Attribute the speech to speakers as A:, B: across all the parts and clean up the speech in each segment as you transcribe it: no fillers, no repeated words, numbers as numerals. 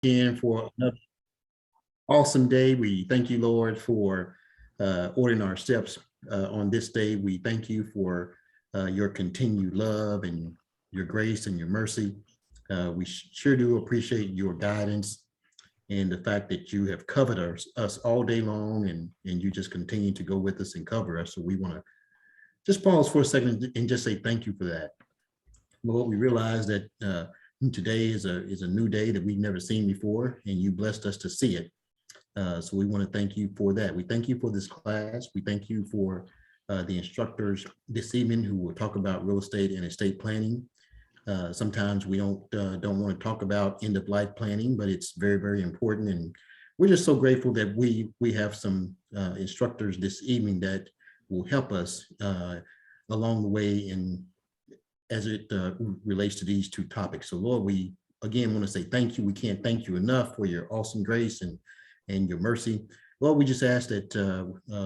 A: again for another awesome day. We thank you, Lord, for ordering our steps on this day. We thank you for your continued love and your grace and your mercy. We sure do appreciate your guidance and the fact that you have covered us all day long, and you just continue to go with us and cover us. So we want to just pause for a second and just say thank you for that. Lord, we realize that today is a new day that we've never seen before, and you blessed us to see it. So we want to thank you for that. We thank you for this class. We thank you for the instructors this evening who will talk about real estate and estate planning. Sometimes we don't want to talk about end of life planning, but it's very, very important. And we're just so grateful that we have some instructors this evening that will help us along the way in as it relates to these two topics. So Lord, we again want to say thank you. We can't thank you enough for your awesome grace and your mercy. Lord, we just ask that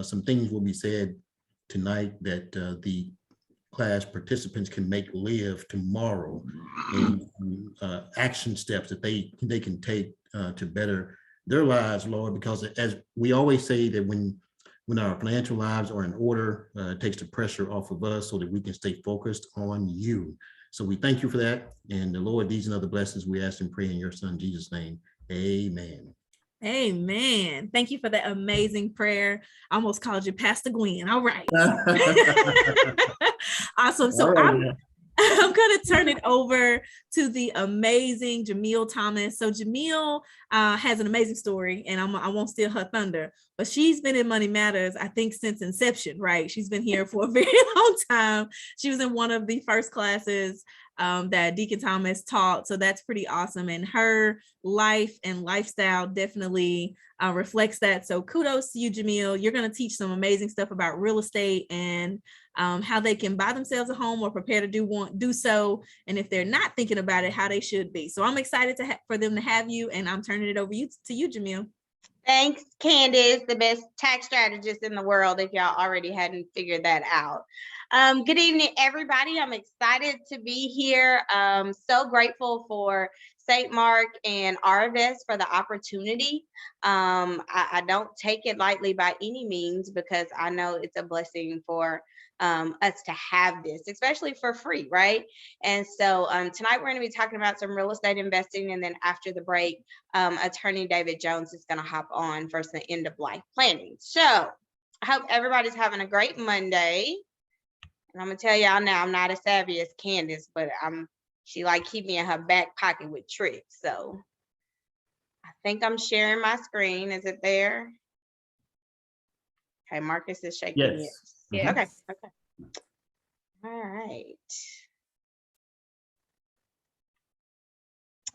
A: some things will be said tonight that the class participants can make live tomorrow, and action steps that they can take to better their lives, Lord, because as we always say that when our financial lives are in order, it takes the pressure off of us so that we can stay focused on you. So we thank you for that. And the Lord, these and other blessings we ask and pray in your son, Jesus' name. Amen.
B: Amen. Thank you for that amazing prayer. I almost called you Pastor Gwen. All right. Awesome. So I'm going to turn it over to the amazing Jameel Thomas. So Jameel has an amazing story, and I won't steal her thunder, but she's been in Money Matters, I think, since inception, right? She's been here for a very long time. She was in one of the first classes that Deacon Thomas taught. So that's pretty awesome. And her life and lifestyle definitely reflects that. So kudos to you, Jameel. You're going to teach some amazing stuff about real estate and how they can buy themselves a home or prepare to do so. And if they're not thinking about it, how they should be. So I'm excited for them to have you, and I'm turning it over to you, Jameel.
C: Thanks, Candace, the best tax strategist in the world, if y'all already hadn't figured that out. Good evening, everybody. I'm excited to be here. So grateful for St. Mark and Arvest for the opportunity. I don't take it lightly by any means, because I know it's a blessing for us to have this, especially for free, right? And so tonight we're going to be talking about some real estate investing, and then after the break, attorney David Jones is going to hop on for some end of life planning. So I hope everybody's having a great Monday. And I'm gonna tell y'all now, I'm not as savvy as Candace, but she like keep me in her back pocket with tricks. So I think I'm sharing my screen. Is it there? Okay, Marcus is shaking.
A: Yes.
C: Yeah. Okay. All right.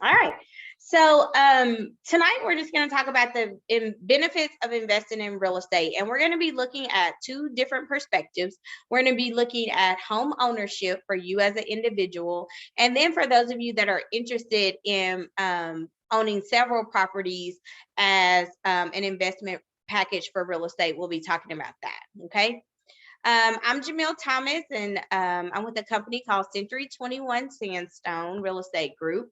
C: All right. So tonight we're just going to talk about the benefits of investing in real estate, and we're going to be looking at two different perspectives. We're going to be looking at home ownership for you as an individual, and then for those of you that are interested in owning several properties as an investment package for real estate, we'll be talking about that. Okay. I'm Jameel Thomas, and I'm with a company called Century 21 Sandstone Real Estate Group.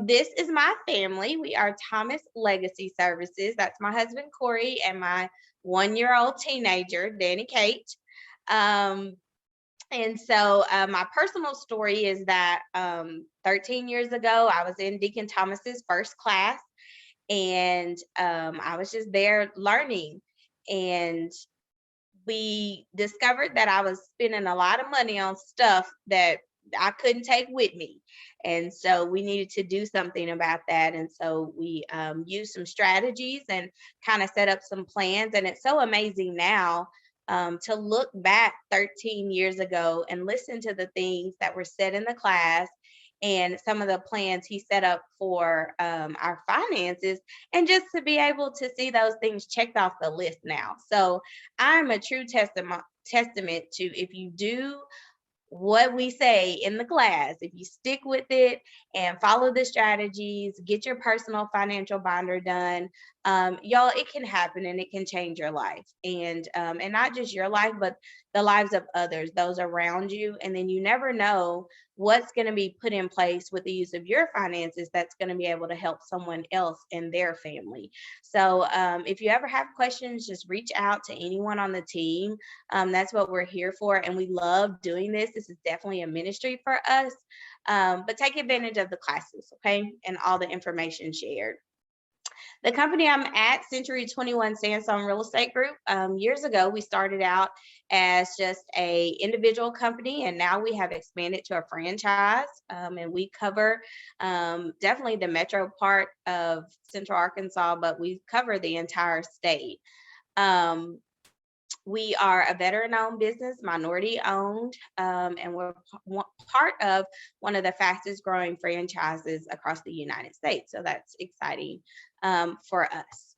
C: This is my family. We are Thomas Legacy Services. That's my husband, Corey, and my 1-year-old teenager, Danny Kate. And so my personal story is that 13 years ago, I was in Deacon Thomas's first class, and I was just there learning. And we discovered that I was spending a lot of money on stuff that I couldn't take with me. And so we needed to do something about that. And so we used some strategies and kind of set up some plans. And it's so amazing now to look back 13 years ago and listen to the things that were said in the class and some of the plans he set up for our finances, and just to be able to see those things checked off the list now. So I'm a true testament to, if you do what we say in the class, if you stick with it and follow the strategies, get your personal financial binder done, y'all, it can happen and it can change your life. And not just your life, but the lives of others, those around you. And then you never know what's going to be put in place with the use of your finances that's going to be able to help someone else in their family. So if you ever have questions, just reach out to anyone on the team. That's what we're here for. And we love doing this. This is definitely a ministry for us. But take advantage of the classes, okay? And all the information shared. The company I'm at, Century 21 Sandstone Real Estate Group, years ago, we started out as just a individual company, and now we have expanded to a franchise, and we cover definitely the metro part of Central Arkansas, but we cover the entire state. We are a veteran-owned business, minority-owned, and we're part of one of the fastest-growing franchises across the United States. So that's exciting for us.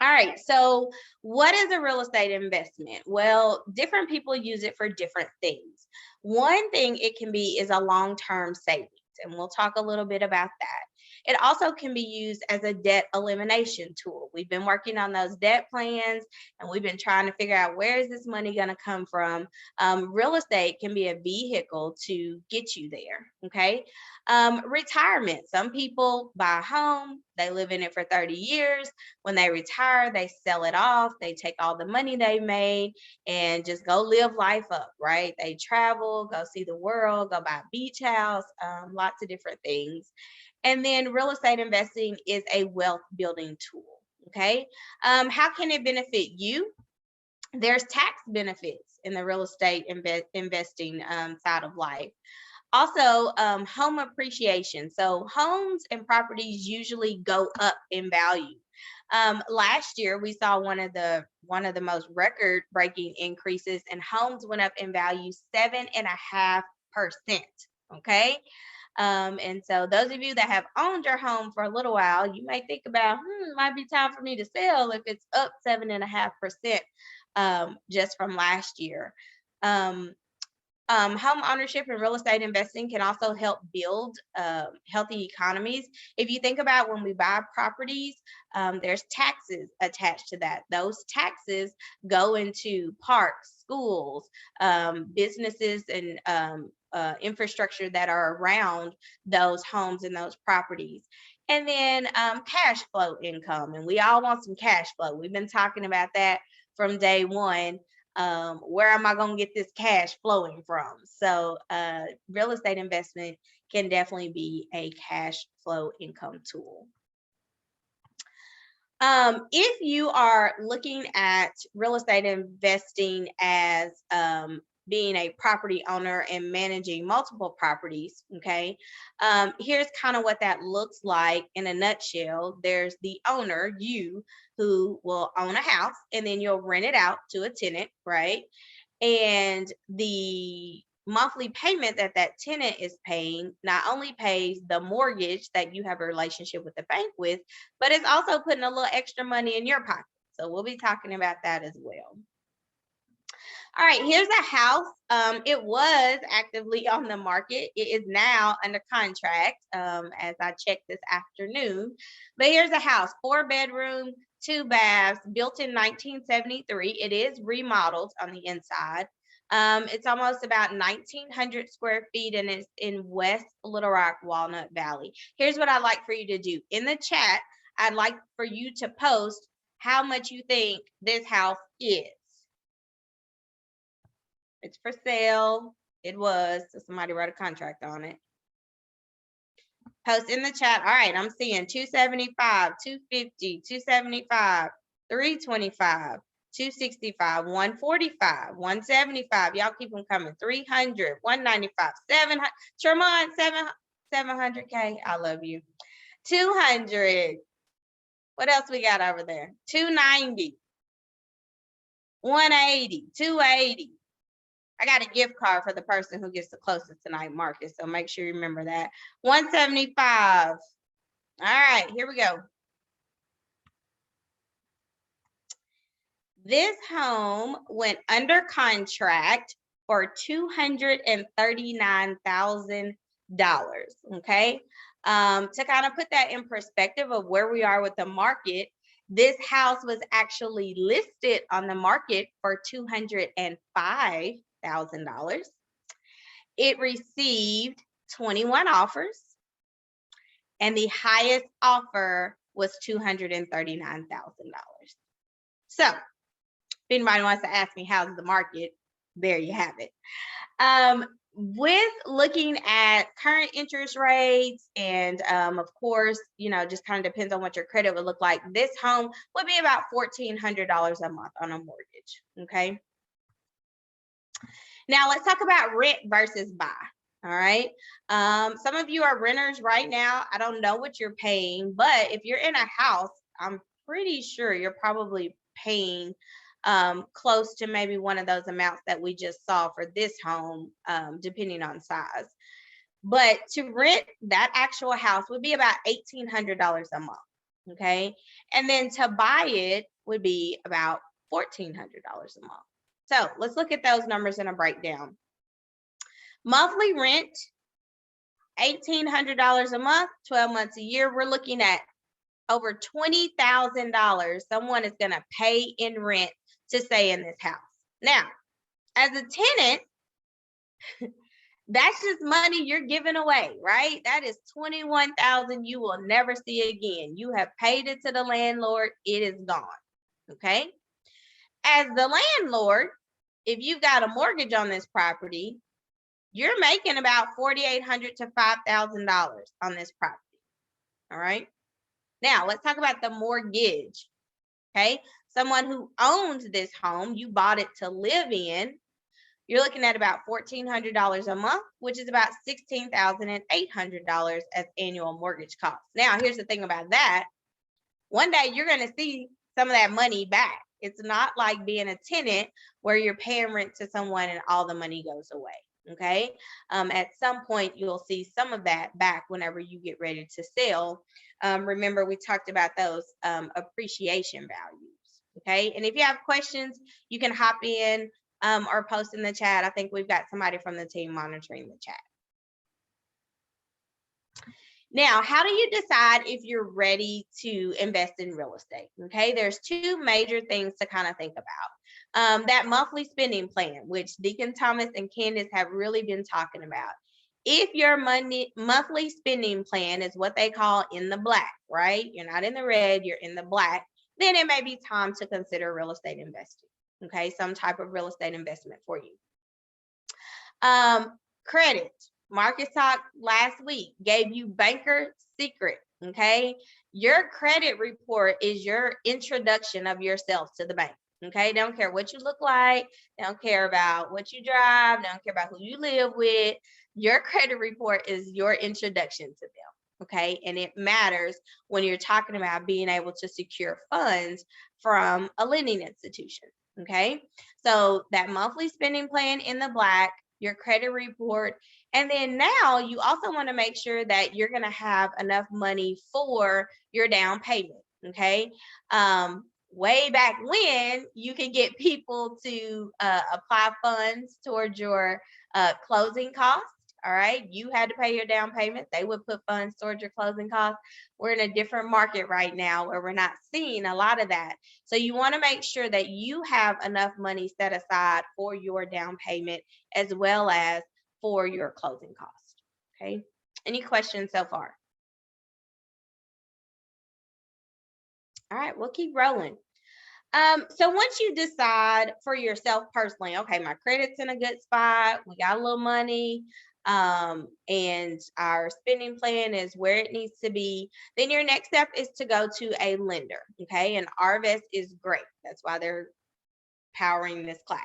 C: All right, so what is a real estate investment? Well, different people use it for different things. One thing it can be is a long-term savings, and we'll talk a little bit about that. It also can be used as a debt elimination tool. We've been working on those debt plans, and we've been trying to figure out where is this money going to come from. Real estate can be a vehicle to get you there, okay? Retirement. Some people buy a home, they live in it for 30 years. When they retire, they sell it off. They take all the money they made and just go live life up, right? They travel, go see the world, go buy a beach house, lots of different things. And then real estate investing is a wealth building tool, okay? How can it benefit you? There's tax benefits in the real estate investing side of life. Also, home appreciation. So homes and properties usually go up in value. Last year, we saw one of the most record-breaking increases, and homes went up in value 7.5%, okay? And so those of you that have owned your home for a little while, you may think about, might be time for me to sell if it's up 7.5% just from last year. Home ownership and real estate investing can also help build healthy economies. If you think about when we buy properties, there's taxes attached to that. Those taxes go into parks, schools, businesses, and infrastructure that are around those homes and those properties. And then cash flow income, and we all want some cash flow. We've been talking about that from day one. Where am I going to get this cash flowing from? So real estate investment can definitely be a cash flow income tool. If you are looking at real estate investing as being a property owner and managing multiple properties, okay, here's kind of what that looks like in a nutshell. There's the owner, you, who will own a house, and then you'll rent it out to a tenant, right? And the monthly payment that that tenant is paying not only pays the mortgage that you have a relationship with the bank with, but it's also putting a little extra money in your pocket. So we'll be talking about that as well. All right, here's a house. It was actively on the market. It is now under contract as I checked this afternoon. But here's a house, 4-bedroom, 2 baths, built in 1973. It is remodeled on the inside. It's almost about 1,900 square feet, and it's in West Little Rock, Walnut Valley. Here's what I'd like for you to do. In the chat, I'd like for you to post how much you think this house is. It's for sale. It was. So somebody wrote a contract on it. Post in the chat. All right, I'm seeing 275, 250, 275, 325, 265, 145, 175. Y'all keep them coming. 300, 195, 700. Tremont, 700K. I love you. 200. What else we got over there? 290, 180, 280. I got a gift card for the person who gets the closest tonight, Marcus. So make sure you remember that. 175. All right, here we go. This home went under contract for $239,000. Okay. To kind of put that in perspective of where we are with the market, This house was actually listed on the market for $205,000. It received 21 offers, and the highest offer was $239,000. So if anybody wants to ask me how's the market, there you have it. With looking at current interest rates and of course, just kind of depends on what your credit would look like. This home would be about $1,400 a month on a mortgage. Okay. Now let's talk about rent versus buy. All right. Some of you are renters right now. I don't know what you're paying, but if you're in a house, I'm pretty sure you're probably paying close to maybe one of those amounts that we just saw for this home, depending on size. But to rent that actual house would be about $1,800 a month. Okay. And then to buy it would be about $1,400 a month. So let's look at those numbers in a breakdown. Monthly rent, $1,800 a month, 12 months a year. We're looking at over $20,000 someone is going to pay in rent to stay in this house. Now, as a tenant, that's just money you're giving away, right? That is $21,000 you will never see again. You have paid it to the landlord, it is gone. Okay. As the landlord, if you've got a mortgage on this property, you're making about $4,800 to $5,000 on this property. All right. Now let's talk about the mortgage. Okay. Someone who owns this home, you bought it to live in, you're looking at about $1,400 a month, which is about $16,800 as annual mortgage costs. Now, here's the thing about that. One day you're going to see some of that money back. It's not like being a tenant where you're paying rent to someone and all the money goes away. Okay. At some point, you'll see some of that back whenever you get ready to sell. Remember, we talked about those appreciation values. Okay. And if you have questions, you can hop in or post in the chat. I think we've got somebody from the team monitoring the chat. Now, how do you decide if you're ready to invest in real estate? Okay, there's two major things to kind of think about. That monthly spending plan, which Deacon Thomas and Candace have really been talking about. If your monthly spending plan is what they call in the black, right? You're not in the red, you're in the black, then it may be time to consider real estate investing. Okay, some type of real estate investment for you. Credit. Marcus Talk last week gave you banker secret. Okay, your credit report is your introduction of yourself to the bank. Okay, don't care what you look like, don't care about what you drive, don't care about who you live with. Your credit report is your introduction to them. Okay, and it matters when you're talking about being able to secure funds from a lending institution. Okay, so that monthly spending plan in the black, your credit report, and then now you also want to make sure that you're going to have enough money for your down payment. Okay, way back when you could get people to apply funds towards your closing costs. All right, you had to pay your down payment. They would put funds towards your closing costs. We're in a different market right now where we're not seeing a lot of that. So you want to make sure that you have enough money set aside for your down payment as well as for your closing cost. Okay, any questions so far? All right, we'll keep rolling. So once you decide for yourself personally, okay, my credit's in a good spot, we got a little money, and our spending plan is where it needs to be, then your next step is to go to a lender. Okay, and Arvest is great. That's why they're powering this class.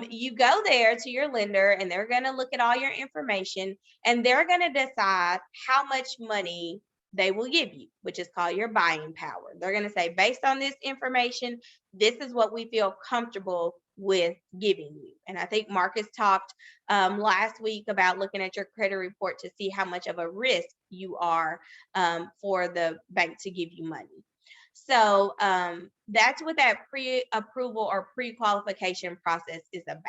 C: You go there to your lender and they're going to look at all your information and they're going to decide how much money they will give you, which is called your buying power. They're going to say, based on this information, this is what we feel comfortable with giving you. And I think Marcus talked last week about looking at your credit report to see how much of a risk you are for the bank to give you money. So that's what that pre-approval or pre-qualification process is about.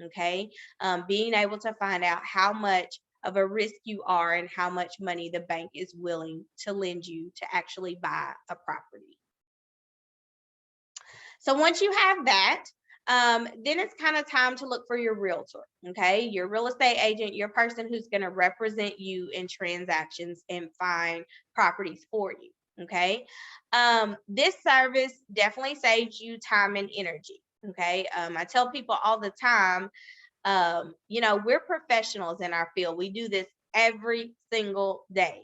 C: Okay, being able to find out how much of a risk you are and how much money the bank is willing to lend you to actually buy a property. So once you have that, then it's kind of time to look for your realtor, okay? Your real estate agent, your person who's going to represent you in transactions and find properties for you, okay? This service definitely saves you time and energy, okay? I tell people all the time, you know, we're professionals in our field. We do this every single day.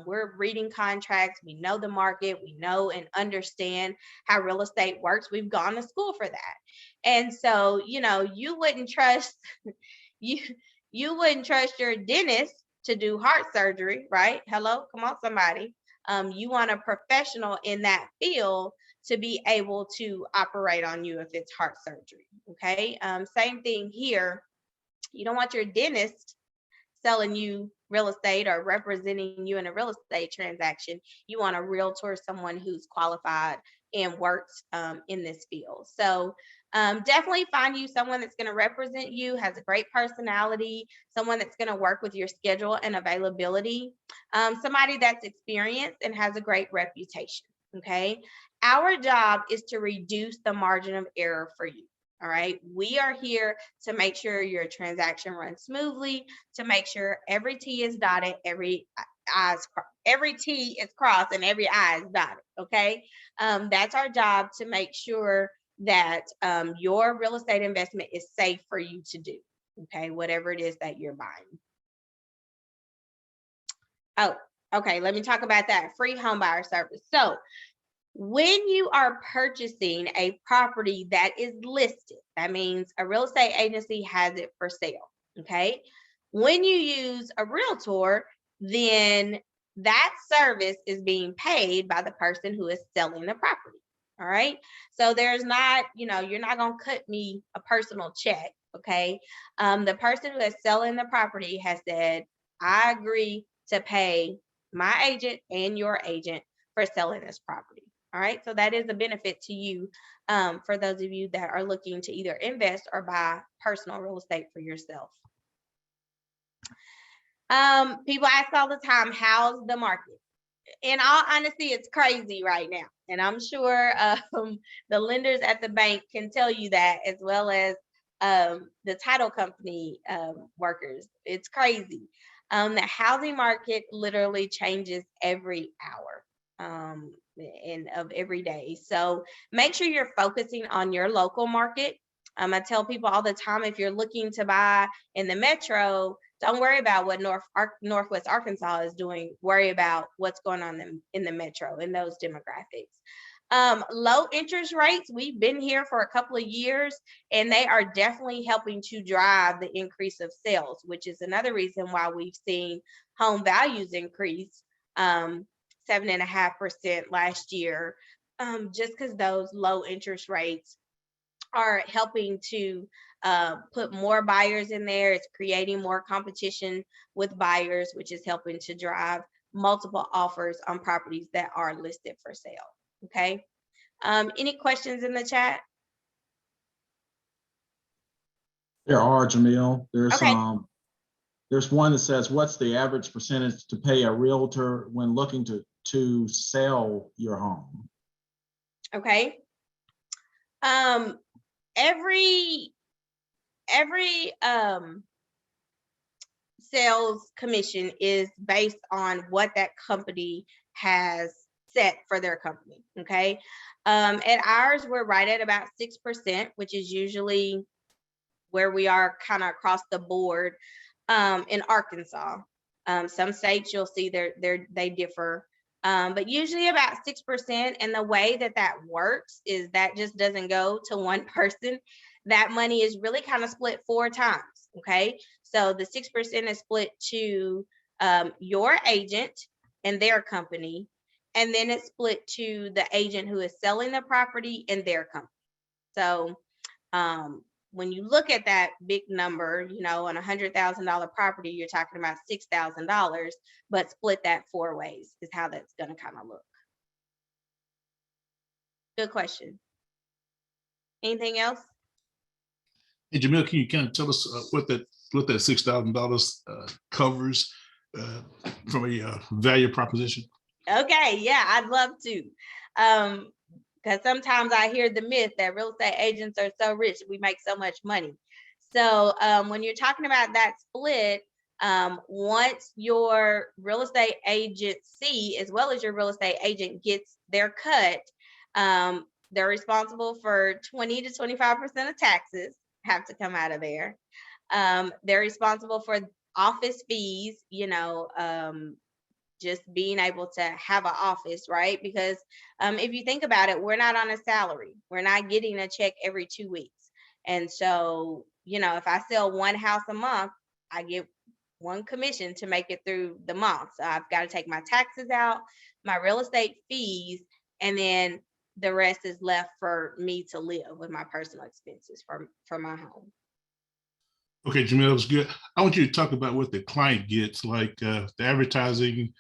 C: We're reading contracts. We know the market. We know and understand how real estate works. We've gone to school for that. And so, you know, you wouldn't trust you you wouldn't trust your dentist to do heart surgery, right? Hello, come on, somebody. You want a professional in that field to be able to operate on you if it's heart surgery. Okay. Same thing here. You don't want your dentist selling you real estate or representing you in a real estate transaction. You want a realtor, someone who's qualified and works in this field. So definitely find you someone that's going to represent you, has a great personality, someone that's going to work with your schedule and availability, somebody that's experienced and has a great reputation. Okay. Our job is to reduce the margin of error for you. All right. We are here to make sure your transaction runs smoothly, to make sure every T is dotted, every T is crossed, and every I is dotted. Okay. That's our job, to make sure that your real estate investment is safe for you to do. Okay. Whatever it is that you're buying. Oh, okay. Let me talk about that free home buyer service. So when you are purchasing a property that is listed, that means a real estate agency has it for sale, okay? When you use a realtor, then that service is being paid by the person who is selling the property, all right? So there's not, you know, you're not going to cut me a personal check, okay? The person who is selling the property has said, I agree to pay my agent and your agent for selling this property. All right, so that is a benefit to you for those of you that are looking to either invest or buy personal real estate for yourself. People ask all the time, how's the market? In all honesty, it's crazy right now. And I'm sure the lenders at the bank can tell you that, as well as the title company workers. It's crazy. The housing market literally changes every hour. And of every day. So make sure you're focusing on your local market. I tell people all the time, if you're looking to buy in the metro, don't worry about what Northwest Arkansas is doing. Worry about what's going on in the metro, in those demographics. Low interest rates, we've been here for a couple of years, and they are definitely helping to drive the increase of sales, which is another reason why we've seen home values increase 7.5% last year, just because those low interest rates are helping to put more buyers in there. It's creating more competition with buyers, which is helping to drive multiple offers on properties that are listed for sale. Okay. Any questions in the chat?
D: There are, Jameel.
C: Okay.
D: There's one that says, what's the average percentage to pay a realtor when looking to sell your home?
C: Okay. Every sales commission is based on what that company has set for their company. Okay. At ours, we're right at about 6%, which is usually where we are kind of across the board in Arkansas. Some states you'll see they differ. But usually about 6%. And the way that works is that just doesn't go to one person. That money is really kind of split 4 times. Okay. So the 6% is split to your agent and their company. And then it's split to the agent who is selling the property and their company. So when you look at that big number, you know, on $100,000 property, you're talking about $6,000, but split that 4 ways is how that's going to kind of look. Good question. Anything else?
E: Hey, Jameel, can you kind of tell us what that $6,000 covers from a value proposition?
C: Okay, yeah, I'd love to. Because sometimes I hear the myth that real estate agents are so rich, we make so much money. So when you're talking about that split, once your real estate agency, as well as your real estate agent, gets their cut, they're responsible for 20 to 25% of taxes have to come out of there. They're responsible for office fees, just being able to have an office, right? Because if you think about it, we're not on a salary. We're not getting a check every 2 weeks. And so, if I sell one house a month, I get one commission to make it through the month. So I've got to take my taxes out, my real estate fees, and then the rest is left for me to live with my personal expenses for my home.
E: Okay, Jameel, that was good. I want you to talk about what the client gets, like the advertising.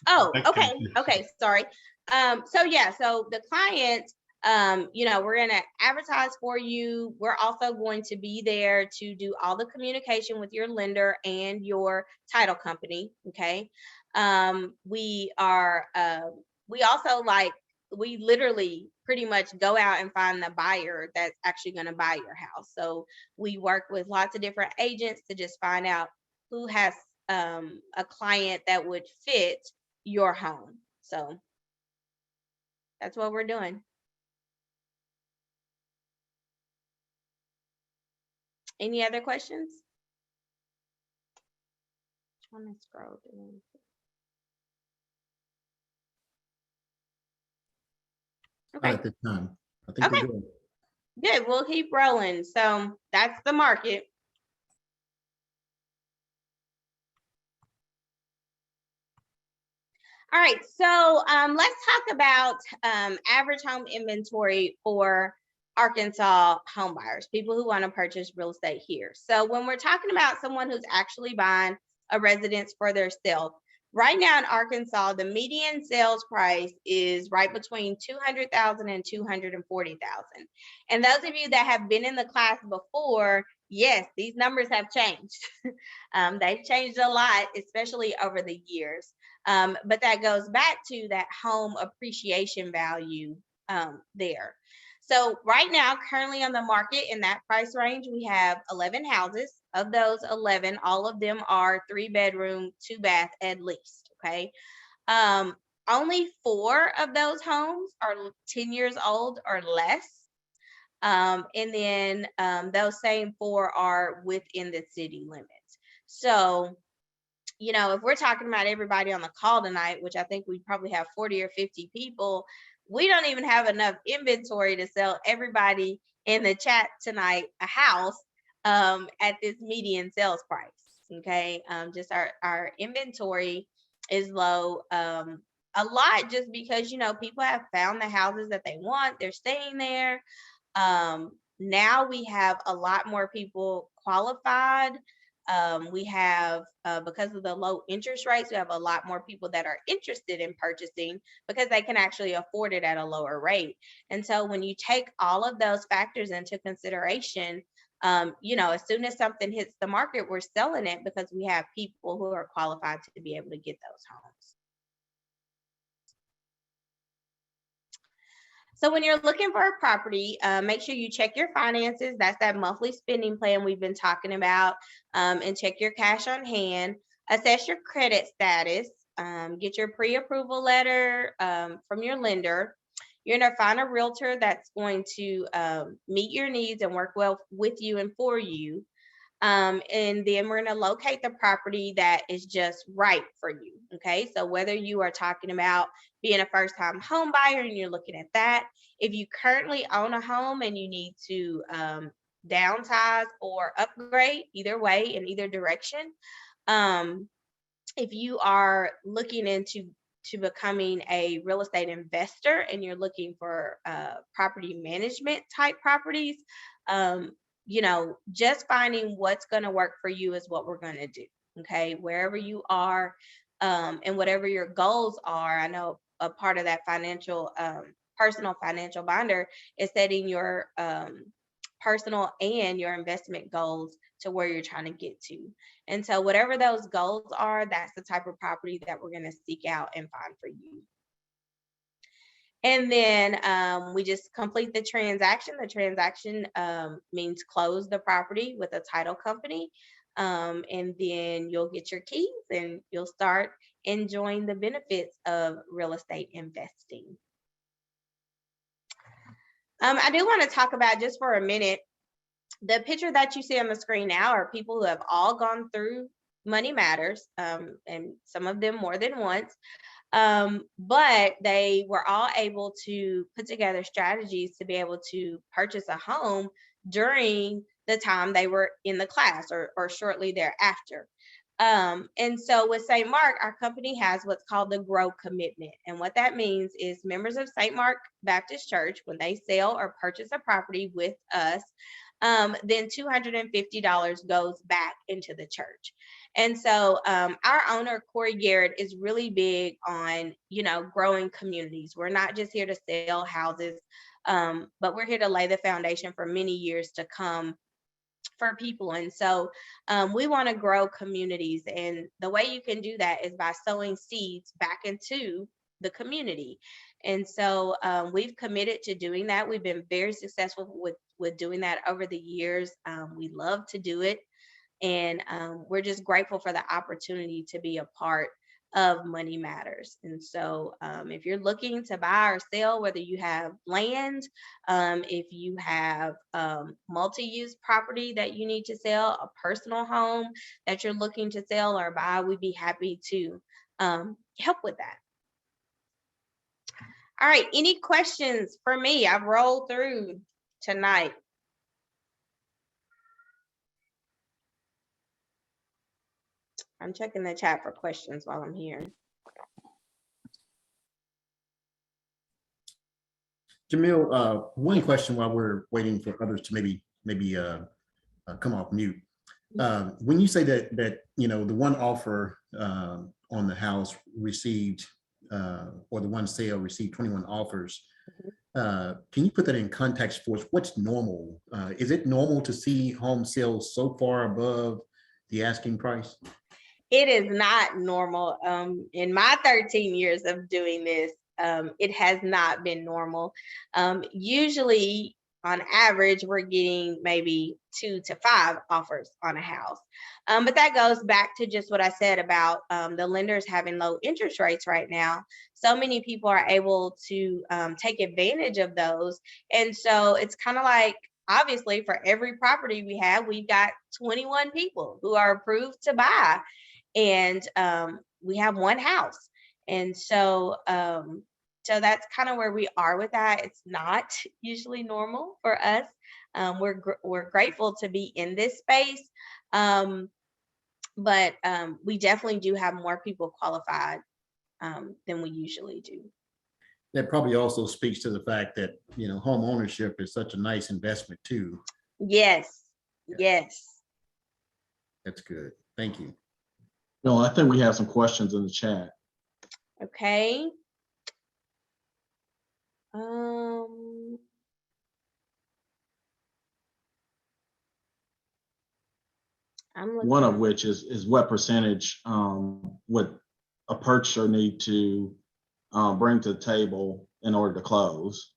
C: Oh,
E: that kind of
C: okay.
E: thing.
C: Okay. Sorry. So the client, we're going to advertise for you. We're also going to be there to do all the communication with your lender and your title company. Okay. We literally pretty much go out and find the buyer that's actually going to buy your house. So we work with lots of different agents to just find out who has a client that would fit your home. So that's what we're doing. Any other questions? I'm trying to scroll down.
A: Not
C: Okay,
A: at this time. I think we're
C: Okay.
A: good.
C: good. We'll keep rolling. So that's the market. All right, so let's talk about average home inventory for Arkansas home buyers, people who want to purchase real estate here. So when we're talking about someone who's actually buying a residence for their self, right now in Arkansas, the median sales price is right between $200,000 and $240,000. And those of you that have been in the class before, yes, these numbers have changed. They've changed a lot, especially over the years. But that goes back to that home appreciation value there. So right now, currently on the market in that price range, we have 11 houses. Of those 11, all of them are 3-bedroom, 2-bath at least, okay? Only 4 of those homes are 10 years old or less. And then those same 4 are within the city limits. So if we're talking about everybody on the call tonight, which I think we probably have 40 or 50 people, we don't even have enough inventory to sell everybody in the chat tonight a house at this median sales price. Okay. Just our inventory is low. A lot just because, people have found the houses that they want. They're staying there. Now we have a lot more people qualified. We have, because of the low interest rates, we have a lot more people that are interested in purchasing because they can actually afford it at a lower rate. And so when you take all of those factors into consideration, as soon as something hits the market, we're selling it because we have people who are qualified to be able to get those homes. So when you're looking for a property, make sure you check your finances. That's that monthly spending plan we've been talking about, and check your cash on hand. Assess your credit status. Get your pre-approval letter from your lender. You're going to find a realtor that's going to meet your needs and work well with you and for you. And then we're going to locate the property that is just right for you. Okay. So whether you are talking about being a first time home buyer and you're looking at that, if you currently own a home and you need to downsize or upgrade, either way, in either direction. If you are looking into becoming a real estate investor and you're looking for property management type properties, just finding what's going to work for you is what we're going to do. Okay. Wherever you are and whatever your goals are, I know a part of that personal financial binder is setting your personal and your investment goals to where you're trying to get to. And so whatever those goals are, that's the type of property that we're going to seek out and find for you. And then we just complete the transaction. The transaction means close the property with a title company. And then you'll get your keys and you'll start enjoying the benefits of real estate investing. I do want to talk about, just for a minute, the picture that you see on the screen now are people who have all gone through Money Matters, and some of them more than once. But they were all able to put together strategies to be able to purchase a home during the time they were in the class, or shortly thereafter. And so with St. Mark, our company has what's called the Grow Commitment. And what that means is members of St. Mark Baptist Church, when they sell or purchase a property with us, then $250 goes back into the church. And so our owner, Corey Garrett, is really big on, growing communities. We're not just here to sell houses, but we're here to lay the foundation for many years to come for people. And so we want to grow communities. And the way you can do that is by sowing seeds back into the community. And so we've committed to doing that. We've been very successful with doing that over the years. We love to do it. And we're just grateful for the opportunity to be a part of Money Matters. And so if you're looking to buy or sell, whether you have land, if you have multi-use property that you need to sell, a personal home that you're looking to sell or buy, we'd be happy to help with that. All right, any questions for me? I've rolled through tonight. I'm checking the chat for questions while I'm here.
A: Jameel, one question while we're waiting for others to maybe come off mute. When you say that the one offer on the house received, or the one sale received 21 offers, can you put that in context for us? What's normal? Is it normal to see home sales so far above the asking price?
C: It is not normal. In my 13 years of doing this, it has not been normal. Usually, on average, we're getting maybe 2 to 5 offers on a house. But that goes back to just what I said about the lenders having low interest rates right now. So many people are able to take advantage of those. And so it's kind of like, obviously, for every property we have, we've got 21 people who are approved to buy. And we have one house. And so that's kind of where we are with that. It's not usually normal for us. We're grateful to be in this space. But we definitely do have more people qualified than we usually do.
A: That probably also speaks to the fact that, home ownership is such a nice investment too.
C: Yes. Yes.
A: That's good. Thank you.
D: No, I think we have some questions in the chat.
C: Okay.
D: One of which is what percentage would a purchaser need to bring to the table in order to close?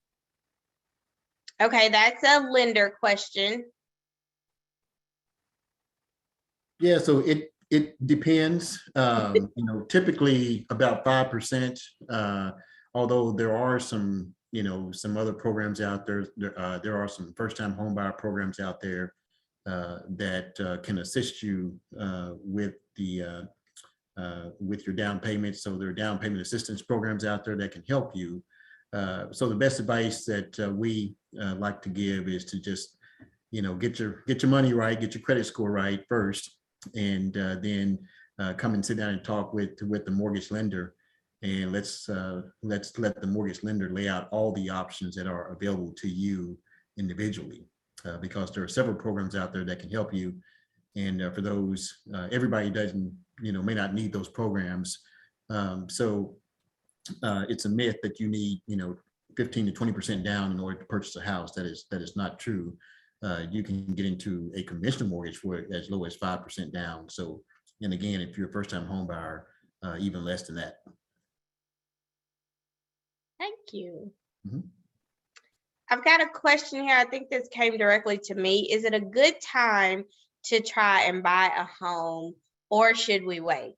C: Okay, that's a lender question.
A: Yeah, so it depends. Typically about 5%. Although there are some other programs out there. There are some first-time homebuyer programs out there that can assist you with your down payment. So there are down payment assistance programs out there that can help you. So the best advice that we like to give is to just get your money right, get your credit score right first, and then come and sit down and talk with the mortgage lender, and let's let the mortgage lender lay out all the options that are available to you individually, because there are several programs out there that can help you. And for those, everybody doesn't, may not need those programs. So it's a myth that you need, 15 to 20% down in order to purchase a house. That is not true. You can get into a conventional mortgage for as low as 5% down. So, and again, if you're a first-time home buyer, even less than that.
C: Thank you.
A: Mhm.
C: I've got a question here. I think this came directly to me. Is it a good time to try and buy a home, or should we wait?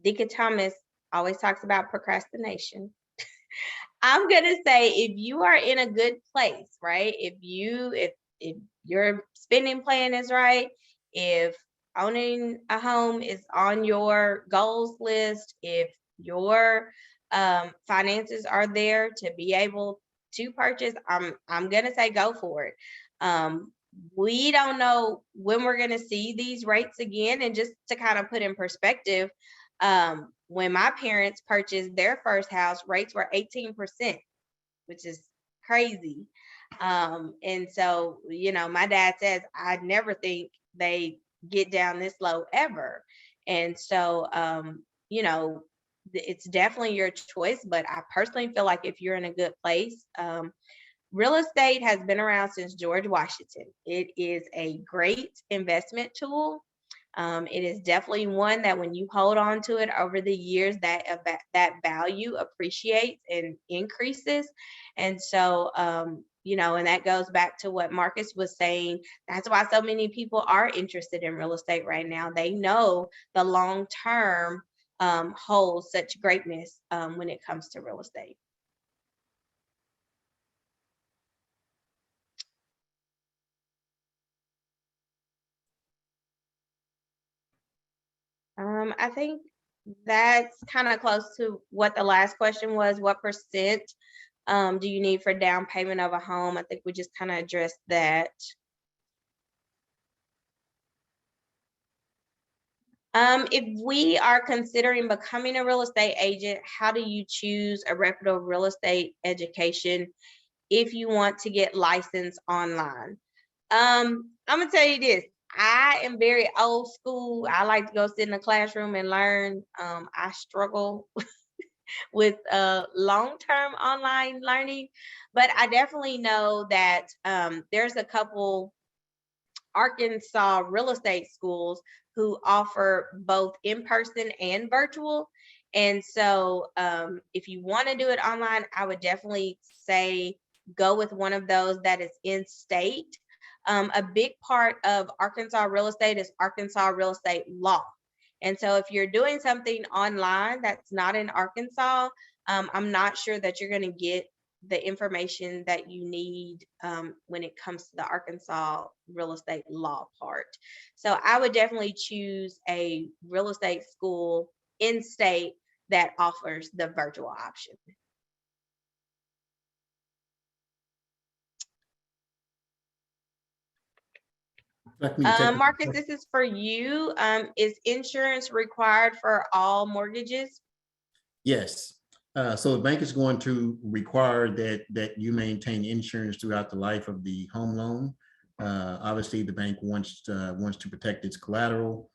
C: Deacon Thomas always talks about procrastination. I'm gonna say if you are in a good place, right? If your spending plan is right, if owning a home is on your goals list, if your finances are there to be able to purchase, I'm gonna say go for it. We don't know when we're gonna see these rates again, and just to kind of put in perspective, when my parents purchased their first house, rates were 18%, which is crazy. And so, my dad says, I never think they get down this low ever. And so, it's definitely your choice, but I personally feel like if you're in a good place, real estate has been around since George Washington. It is a great investment tool. It is definitely one that when you hold on to it over the years, that value appreciates and increases. And so, and that goes back to what Marcus was saying. That's why so many people are interested in real estate right now. They know the long term holds such greatness when it comes to real estate. I think that's kind of close to what the last question was. What percent do you need for down payment of a home? I think we just kind of addressed that. If we are considering becoming a real estate agent, how do you choose a reputable real estate education if you want to get licensed online? I'm gonna tell you this. I am very old school. I like to go sit in the classroom and learn. I struggle with long-term online learning, but I definitely know that there's a couple Arkansas real estate schools who offer both in-person and virtual. And so if you want to do it online, I would definitely say go with one of those that is in state. A big part of Arkansas real estate is Arkansas real estate law. And so if you're doing something online that's not in Arkansas, I'm not sure that you're going to get the information that you need when it comes to the Arkansas real estate law part. So I would definitely choose a real estate school in state that offers the virtual option. Marcus, this is for you. Is insurance required for all mortgages?
A: Yes. So the bank is going to require that you maintain insurance throughout the life of the home loan. Obviously, the bank wants to protect its collateral,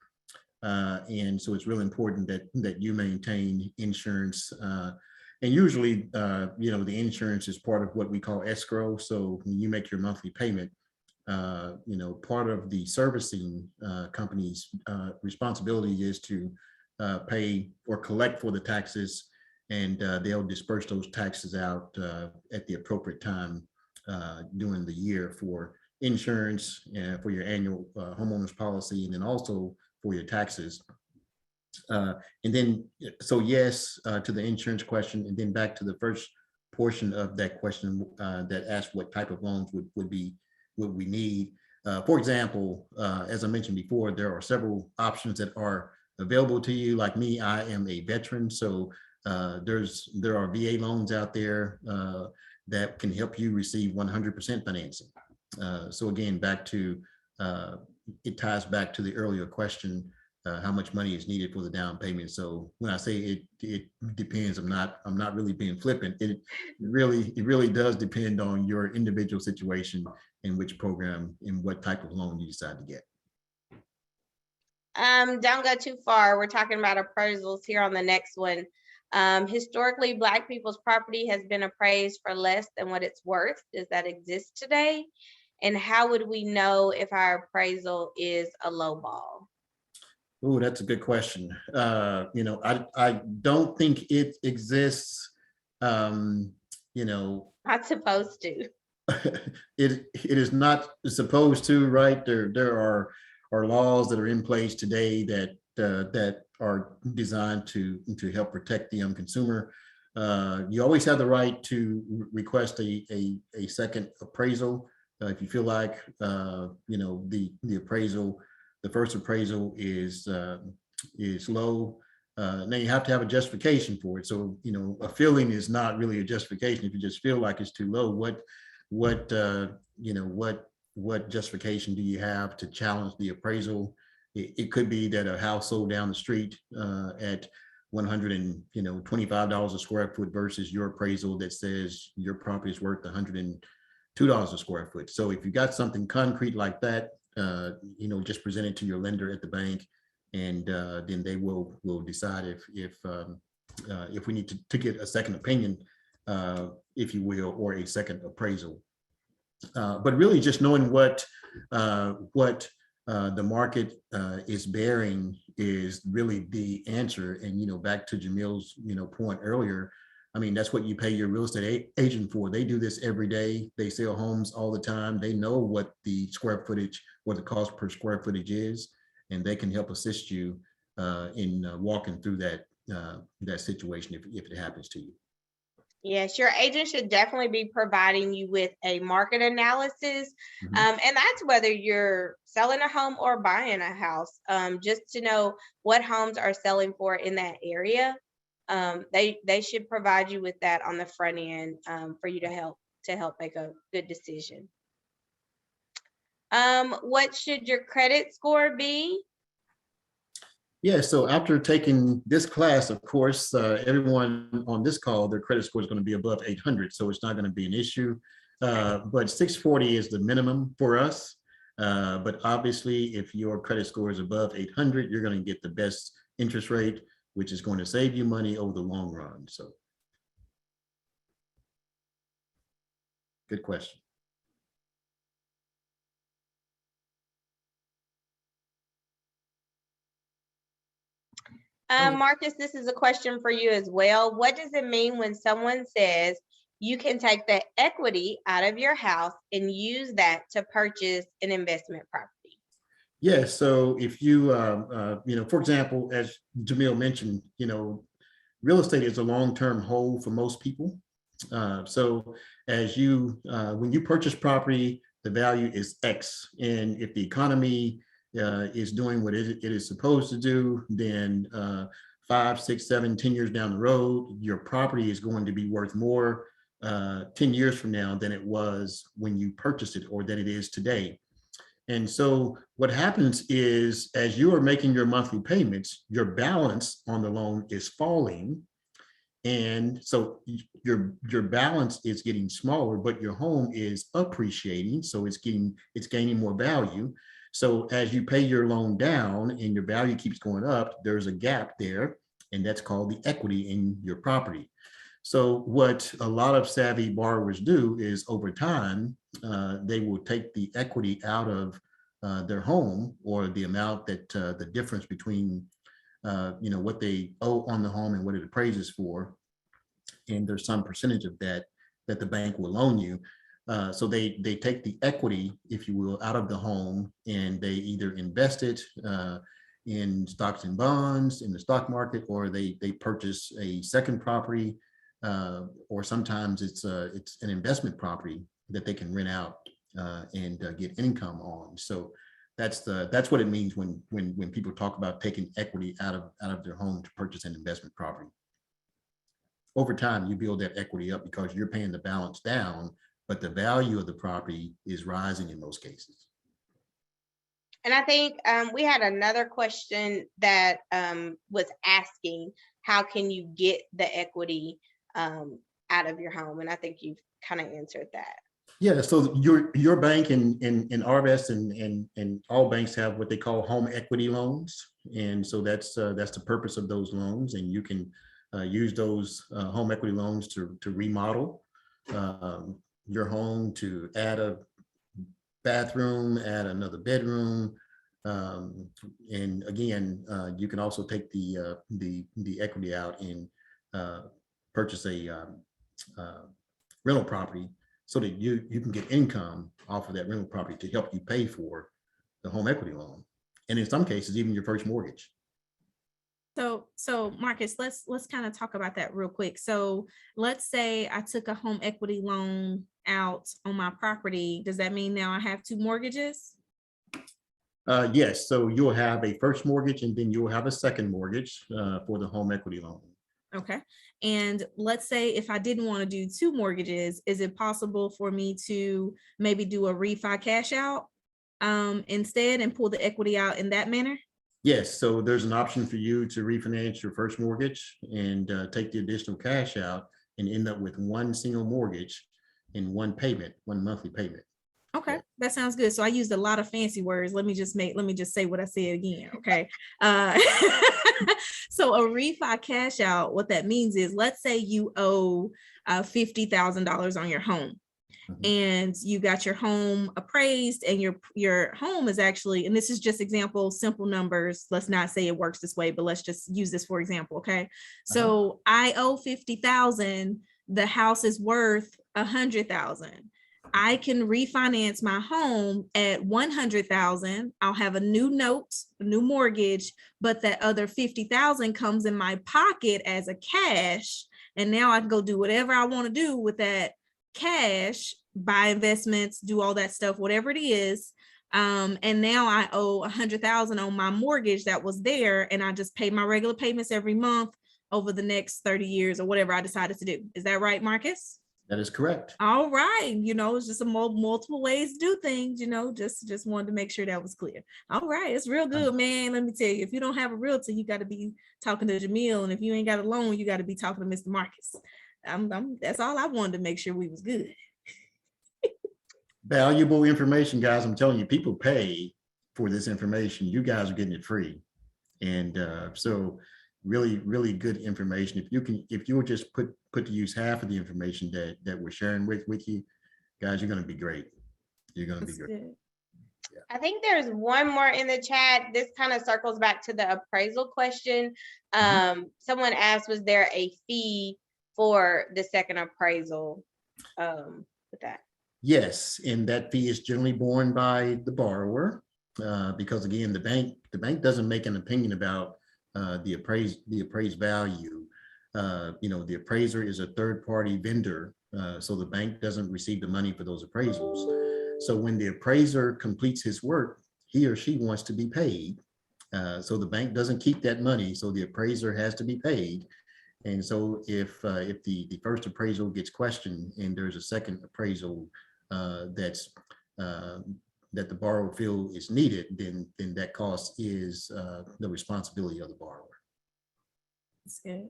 A: and so it's really important that you maintain insurance. And usually, the insurance is part of what we call escrow. So when you make your monthly payment, part of the servicing company's responsibility is to pay or collect for the taxes, and they'll disperse those taxes out at the appropriate time during the year for insurance and for your annual homeowner's policy, and then also for your taxes. And then, so yes, to the insurance question, and then back to the first portion of that question that asked what type of loans would we need. For example, as I mentioned before, there are several options that are available to you. Like me, I am a veteran, so there are VA loans out there that can help you receive 100% financing. So again, it ties back to the earlier question, how much money is needed for the down payment. So when I say it depends, I'm not really being flippant. It really does depend on your individual situation and which program and what type of loan you decide to get.
C: Don't go too far. We're talking about appraisals here on the next one. Historically, Black people's property has been appraised for less than what it's worth. Does that exist today? And how would we know if our appraisal is a low ball?
A: Oh, that's a good question. I don't think it exists. You know,
C: Not supposed to.
A: it is not supposed to, right? There are laws that are in place today that are designed to help protect the consumer. You always have the right to request a second appraisal if you feel like the appraisal, the first appraisal is low. Now you have to have a justification for it. So a feeling is not really a justification. If you just feel like it's too low, what justification do you have to challenge the appraisal? It could be that a house sold down the street at $125 a square foot versus your appraisal that says your property is worth $102 a square foot. So if you got something concrete like that, just present it to your lender at the bank, and then they will decide if we need to get a second opinion, if you will, or a second appraisal. But really just knowing what the market is bearing is really the answer. And back to Jameel's point earlier, I mean, that's what you pay your real estate agent for. They do this every day. They sell homes all the time. They know what the square footage or the cost per square footage is, and they can help assist you in walking through that situation if it happens to you.
C: Yes, your agent should definitely be providing you with a market analysis. And that's whether you're selling a home or buying a house, just to know what homes are selling for in that area. They should provide you with that on the front end for you to help make a good decision. What should your credit score be?
A: Yeah, so after taking this class, of course, everyone on this call, their credit score is going to be above 800, so it's not going to be an issue. But 640 is the minimum for us. But obviously, if your credit score is above 800, you're going to get the best interest rate, which is going to save you money over the long run. So, good question.
C: Marcus, this is a question for you as well. What does it mean when someone says you can take the equity out of your house and use that to purchase an investment property?
A: Yeah, so if you, for example, as Jameel mentioned, real estate is a long-term hold for most people. So when you purchase property, the value is X. And if the economy is doing what it is supposed to do, then 5, 6, 7, 10 years down the road, your property is going to be worth more 10 years from now than it was when you purchased it or than it is today. And so what happens is, as you are making your monthly payments, your balance on the loan is falling. And so your balance is getting smaller, but your home is appreciating. So it's gaining more value. So as you pay your loan down and your value keeps going up, there's a gap there, and that's called the equity in your property. So what a lot of savvy borrowers do is, over time, they will take the equity out of their home, or the amount that the difference between what they owe on the home and what it appraises for, and there's some percentage of that the bank will loan you. So they take the equity, if you will, out of the home, and they either invest it in stocks and bonds in the stock market, or they purchase a second property, or sometimes it's an investment property that they can rent out and get income on. So that's what it means when people talk about taking equity out of their home to purchase an investment property. Over time, you build that equity up because you're paying the balance down, but the value of the property is rising in most cases.
C: And I think we had another question that was asking, how can you get the equity out of your home? And I think you've kind of answered that.
A: Yeah, so your bank and RBS and all banks have what they call home equity loans, and so that's the purpose of those loans. And you can use those home equity loans to remodel your home, to add a bathroom, add another bedroom, And again, you can also take the equity out and purchase a rental property so that you can get income off of that rental property to help you pay for the home equity loan. And in some cases, even your first mortgage.
B: So Marcus, let's kind of talk about that real quick. So let's say I took a home equity loan out on my property. Does that mean now I have 2 mortgages?
A: Yes, so you'll have a first mortgage and then you'll have a second mortgage for the home equity loan.
B: Okay. And let's say if I didn't want to do 2 mortgages, is it possible for me to maybe do a refi cash out instead and pull the equity out in that manner?
A: Yes, so there's an option for you to refinance your first mortgage and take the additional cash out and end up with one single mortgage and one payment, one monthly payment.
B: Okay, that sounds good. So I used a lot of fancy words. Let me just say what I said again. Okay. So a refi cash out, what that means is, let's say you owe $50,000 on your home. And you got your home appraised and your home is actually, and this is just example, simple numbers. Let's not say it works this way, but let's just use this for example. Okay. So I owe 50,000. The house is worth 100,000. I can refinance my home at 100,000. I'll have a new note, a new mortgage, but that other 50,000 comes in my pocket as a cash. And now I can go do whatever I want to do with that cash, buy investments, do all that stuff, whatever it is. And now I owe 100,000 on my mortgage that was there, and I just pay my regular payments every month over the next 30 years or whatever I decided to do. Is that right, Marcus?
A: That is correct.
B: All right. It's just multiple ways to do things, just wanted to make sure that was clear. All right. It's real good, man. Let me tell you, if you don't have a realtor, you got to be talking to Jameel. And if you ain't got a loan, you got to be talking to Mr. Marcus. That's all I wanted to make sure we was good.
A: Valuable information, guys. I'm telling you, people pay for this information. You guys are getting it free. And so really, really good information. If you'll just put to use half of the information that we're sharing with you, guys, you're going to be great. You're going to be great.
C: Yeah. I think there's one more in the chat. This kind of circles back to the appraisal question. Someone asked, was there a fee for the second appraisal with that?
A: Yes, and that fee is generally borne by the borrower because again, the bank doesn't make an opinion about the appraised value. The appraiser is a third-party vendor, so the bank doesn't receive the money for those appraisals. So when the appraiser completes his work, he or she wants to be paid. So the bank doesn't keep that money, so the appraiser has to be paid. And so if the first appraisal gets questioned and there's a second appraisal that the borrower feel is needed, then that cost is the responsibility of the borrower.
B: That's good.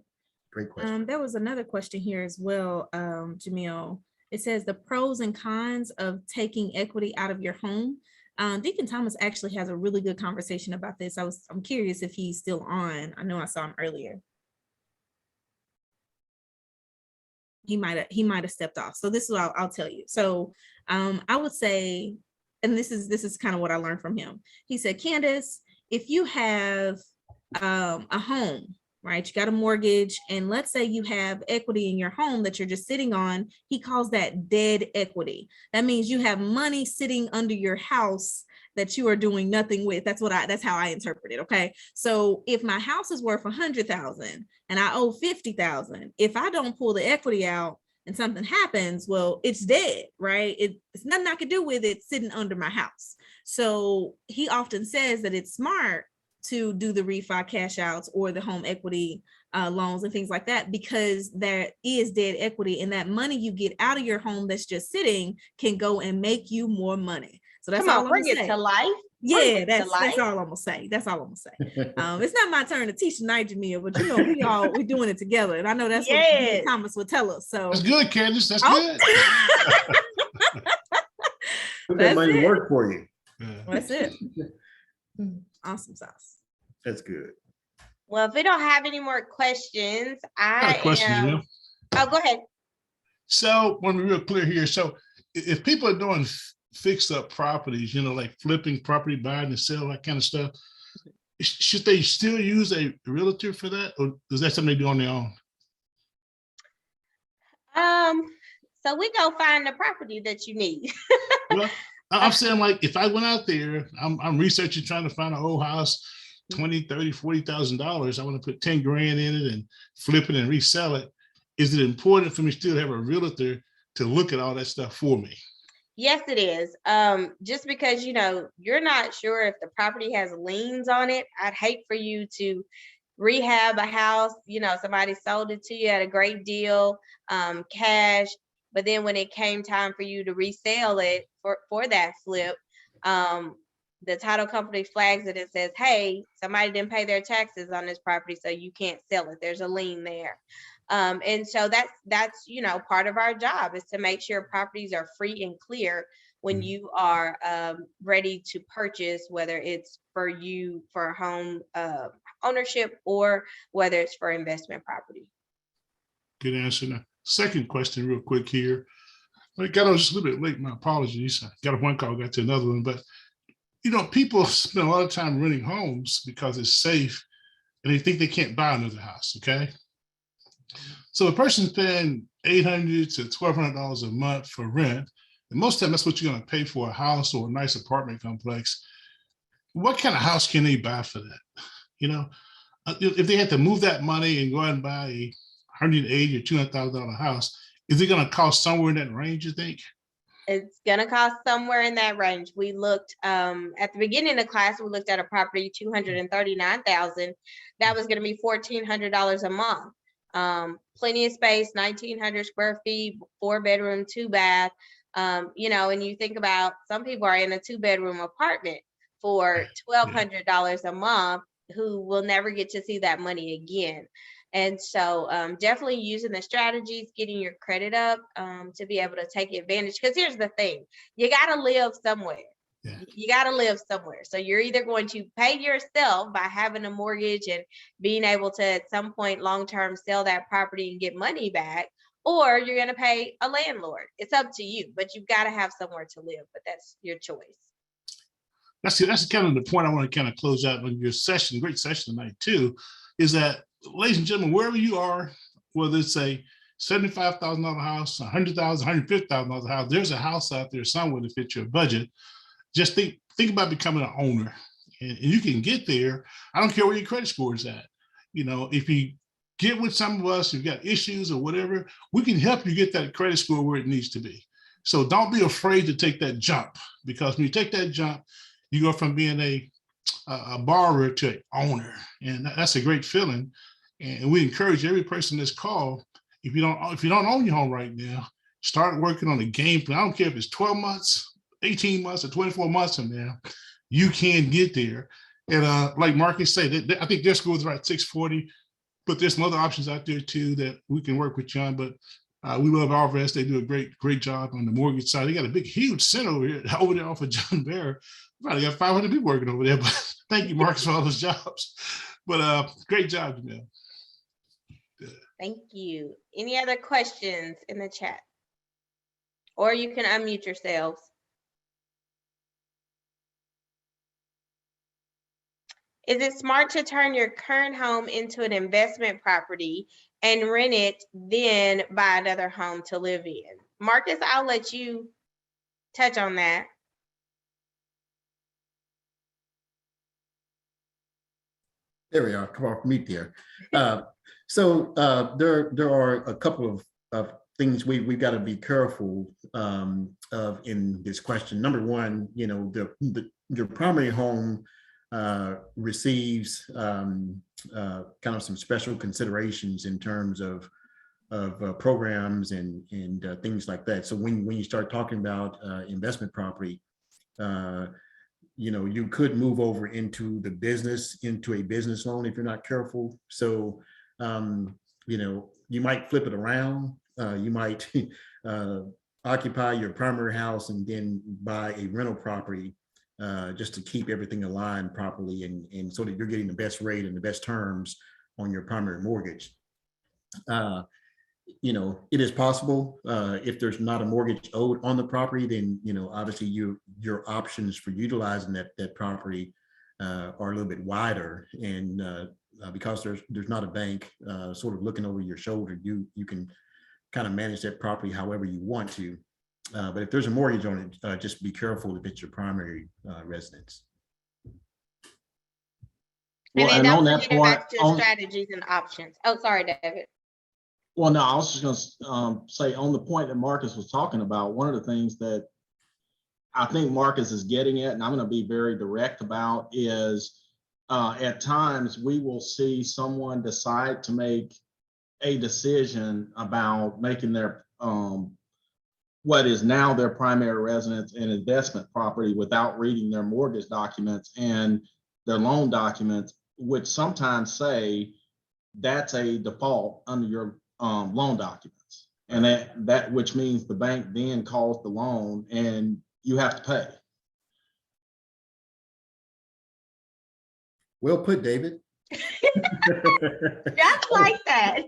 A: Great question.
B: There was another question here as well, Jameel. It says the pros and cons of taking equity out of your home. Deacon Thomas actually has a really good conversation about this. I'm curious if he's still on. I know I saw him earlier. He might have stepped off. So this is what I'll tell you. So I would say, and this is kind of what I learned from him. He said, Candace, if you have a home, right, you got a mortgage, and let's say you have equity in your home that you're just sitting on, he calls that dead equity. That means you have money sitting under your house that you are doing nothing with. That's how I interpret it. Okay. So if my house is worth 100,000 and I owe 50,000, if I don't pull the equity out and something happens, well, it's dead, right? It's nothing I could do with it sitting under my house. So he often says that it's smart to do the refi cash outs or the home equity loans and things like that, because there is dead equity, and that money you get out of your home that's just sitting can go and make you more money. So that's all I'm gonna say.
C: To life.
B: Yeah, that's all I'm gonna say. That's all I'm gonna say. It's not my turn to teach tonight, Jameel, but we're doing it together, and I know that's what Thomas would tell us. So
E: that's good, Candace. That's good.
A: Put that money to work for you.
B: That's it. Awesome sauce.
A: That's good.
C: Well, if we don't have any more questions,
E: I got a question.
C: Oh, go ahead.
E: So, I want to be real clear here. So, if people are doing fix up properties, like flipping property, buying and sell, that kind of stuff. Should they still use a realtor for that, or is that something they do on their own?
C: So we go find the property that you need.
E: Well, I'm saying, like, if I went out there, I'm researching, trying to find an old house, $20,000, $30,000, $40,000. I want to put 10 grand in it and flip it and resell it. Is it important for me still to have a realtor to look at all that stuff for me?
C: Yes, it is. Just because, you're not sure if the property has liens on it, I'd hate for you to rehab a house, somebody sold it to you at a great deal, cash, but then when it came time for you to resell it for that flip, the title company flags it and says, hey, somebody didn't pay their taxes on this property, so you can't sell it. There's a lien there. And so that's part of our job is to make sure properties are free and clear when you are ready to purchase, whether it's for you for home ownership or whether it's for investment property.
E: Good answer. Now, second question real quick here. I got on just a little bit late, my apologies. I got a one call, got to another one, but people spend a lot of time renting homes because it's safe and they think they can't buy another house, okay? So a person's paying $800 to $1,200 a month for rent, and most of the time that's what you're going to pay for a house or a nice apartment complex. What kind of house can they buy for that? If they had to move that money and go out and buy a $180,000 or $200,000 house, is it going to cost somewhere in that range, you think?
C: It's going to cost somewhere in that range. We looked at the beginning of class, we looked at a property, $239,000. That was going to be $1,400 a month. Plenty of space, 1,900 square feet, 4-bedroom, 2-bath. And you think about some people are in a 2-bedroom apartment for $1,200 a month who will never get to see that money again. And so definitely using the strategies, getting your credit up to be able to take advantage. Because here's the thing, you got to live somewhere. Yeah. You got to live somewhere. So you're either going to pay yourself by having a mortgage and being able to at some point long-term sell that property and get money back, or you're going to pay a landlord. It's up to you, but you've got to have somewhere to live, but that's your choice.
E: That's kind of the point I want to kind of close out on your session. Great session tonight too, is that, ladies and gentlemen, wherever you are, whether it's a $75,000 house, $100,000, $150,000 house, there's a house out there somewhere to fit your budget. Just think about becoming an owner, and you can get there. I don't care where your credit score is at. If you get with some of us, you've got issues or whatever, we can help you get that credit score where it needs to be. So don't be afraid to take that jump, because when you take that jump, you go from being a borrower to an owner, and that's a great feeling. And we encourage every person in this call, if you don't own your home right now, start working on a game plan. I don't care if it's 12 months, 18 months, or 24 months from now, you can get there. And like Marcus said, I think their score is right 640, but there's some other options out there too that we can work with you on. But we love Alvarez. They do a great job on the mortgage side. They got a big, huge center over there off of John Bear. Probably got 500 people working over there, but thank you, Marcus, for all those jobs. But great job, Jameel.
C: Thank you. Any other questions in the chat? Or you can unmute yourselves. Is it smart to turn your current home into an investment property and rent it, then buy another home to live in? Marcus, I'll let you touch on that.
A: There we are. Come off mute there. So there are a couple of things we've got to be careful of in this question. Number one, your primary home receives kind of some special considerations in terms of programs and things like that. So when you start talking about investment property, you could move over into a business loan if you're not careful. So, you might flip it around. You might occupy your primary house and then buy a rental property just to keep everything aligned properly and so that you're getting the best rate and the best terms on your primary mortgage. you know, it is possible, if there's not a mortgage owed on the property, then, you know, obviously your options for utilizing that property are a little bit wider. And because there's not a bank sort of looking over your shoulder, you can kind of manage that property however you want to. But if there's a mortgage on it, just be careful if it's your primary residence.
C: And
D: Well,
C: then
D: and
C: don't
D: on that
C: forget
D: point,
C: about your strategies and options. Oh, sorry, David.
D: well, no, I was just gonna say on the point that Marcus was talking about, one of the things that I think Marcus is getting at, and I'm gonna be very direct about, is at times we will see someone decide to make a decision about making their what is now their primary residence and investment property without reading their mortgage documents and their loan documents, which sometimes say that's a default under your loan documents. And that which means the bank then calls the loan and you have to pay.
A: Well put, David.
C: Just like that.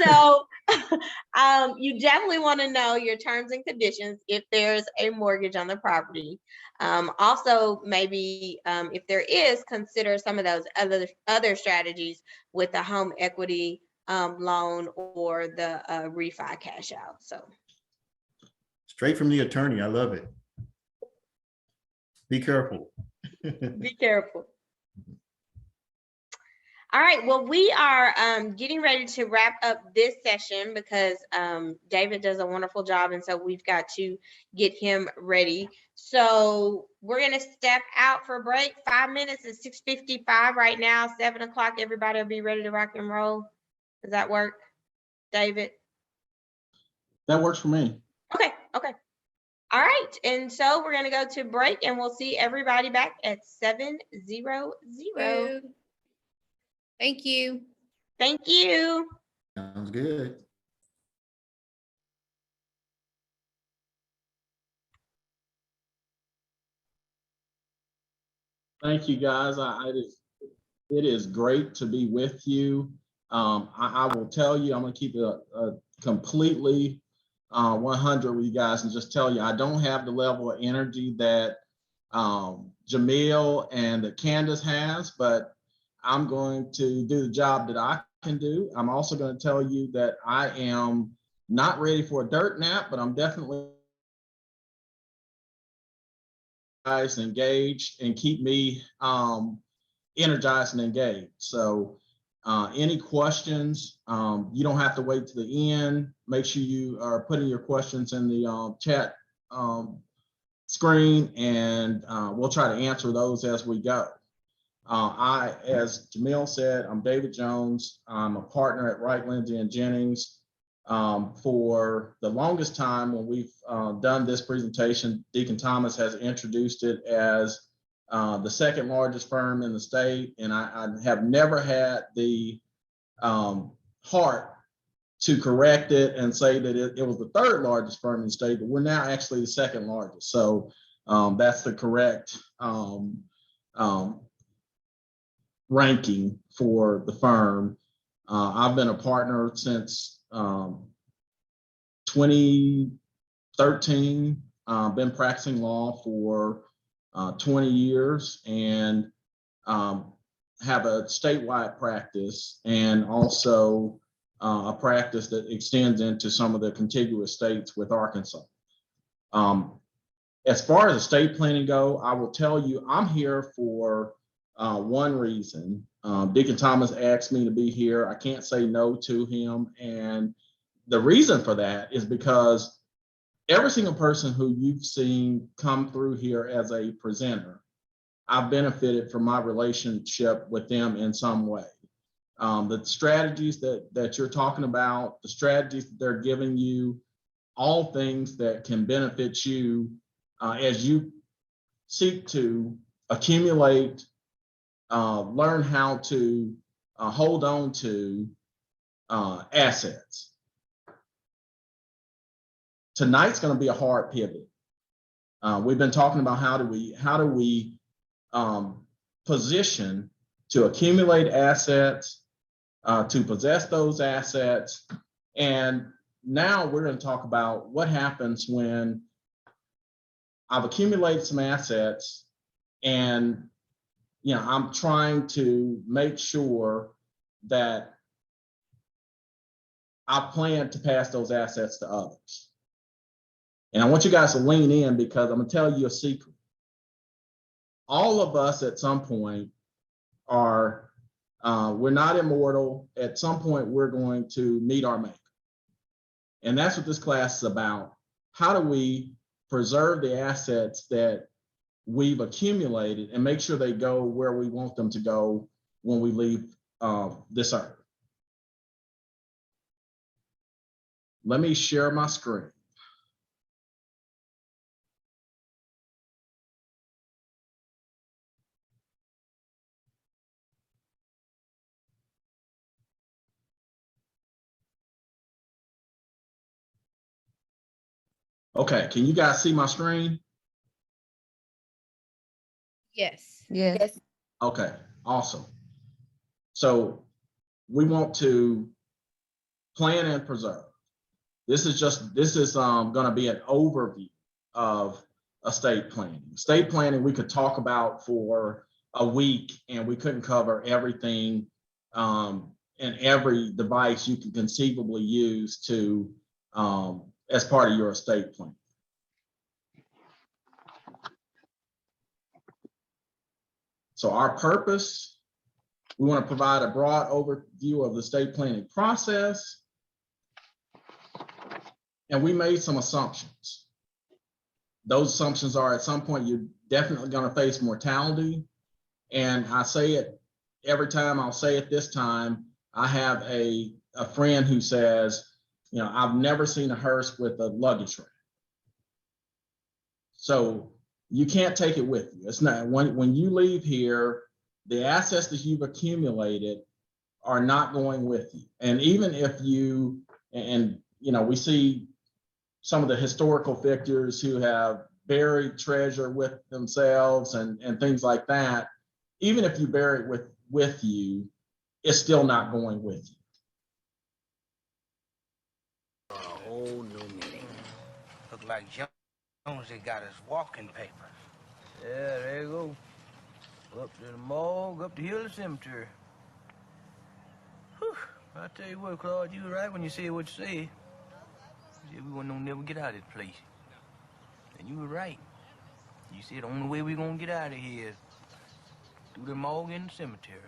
C: So you definitely want to know your terms and conditions if there's a mortgage on the property. Also, maybe if there is, consider some of those other strategies with the home equity loan or the refi cash out. So
A: Straight from the attorney. I love it. Be careful.
C: be careful. All right, well, we are getting ready to wrap up this session because David does a wonderful job, and so we've got to get him ready. So we're gonna step out for a break. 5 minutes is 6:55 right now. 7 o'clock, everybody will be ready to rock and roll. Does that work, David?
D: That works for me.
C: Okay. All right, and so we're gonna go to break, and we'll see everybody back at 7:00.
F: Thank you.
C: Thank you.
A: Sounds good.
D: Thank you, guys. It is great to be with you. I will tell you, I'm going to keep it completely 100 with you guys and just tell you, I don't have the level of energy that Jameel and Candace has, but I'm going to do the job that I can do. I'm also going to tell you that I am not ready for a dirt nap, but I'm definitely engaged and keep me energized and engaged. So any questions, you don't have to wait to the end. Make sure you are putting your questions in the chat screen, and we'll try to answer those as we go. As Jameel said, I'm David Jones. I'm a partner at Wright, Lindsay and Jennings. For the longest time when we've done this presentation, Deacon Thomas has introduced it as the second largest firm in the state, and I have never had the heart to correct it and say that it was the third largest firm in the state, but we're now actually the second largest. So that's the correct ranking for the firm. I've been a partner since 2013, been practicing law for 20 years, and have a statewide practice and also a practice that extends into some of the contiguous states with Arkansas. As far as estate planning go, I will tell you, I'm here for one reason. Deacon Thomas asked me to be here. I can't say no to him. And the reason for that is because every single person who you've seen come through here as a presenter, I've benefited from my relationship with them in some way. The strategies that you're talking about, the strategies that they're giving you, all things that can benefit you as you seek to accumulate, learn how to hold on to assets. Tonight's going to be a hard pivot. We've been talking about how do we position to accumulate assets, to possess those assets, And now we're going to talk about what happens when I've accumulated some assets and, you know, I'm trying to make sure that I plan to pass those assets to others. And I want you guys to lean in because I'm going to tell you a secret. All of us at some point are, we're not immortal. At some point, we're going to meet our maker. And that's what this class is about. How do we preserve the assets that we've accumulated and make sure they go where we want them to go when we leave this earth? Let me share my screen. Okay, can you guys see my screen?
F: Yes.
G: Yes.
D: Okay, awesome. So we want to plan and preserve. This is going to be an overview of estate planning. Estate planning we could talk about for a week and we couldn't cover everything and every device you can conceivably use to as part of your estate plan. So our purpose, we want to provide a broad overview of the estate planning process. And we made some assumptions. Those assumptions are at some point you're definitely going to face mortality. And I say it every time, I'll say it this time. I have a friend who says, you know, I've never seen a hearse with a luggage rack. So you can't take it with you. It's not, when you leave here, the assets that you've accumulated are not going with you. And even if you, and you know, we see some of the historical figures who have buried treasure with themselves and things like that, even if you bury it with you, it's still not going with you.
H: A whole new meaning. Look like Jones got his walking papers.
I: Yeah, there you go. Up to the morgue, up the hill to the cemetery. Whew. I tell you what, Claude, you were right when you said what you said. You said we wouldn't never get out of this place. And you were right. You said the only way we're gonna get out of here is through the morgue and the cemetery.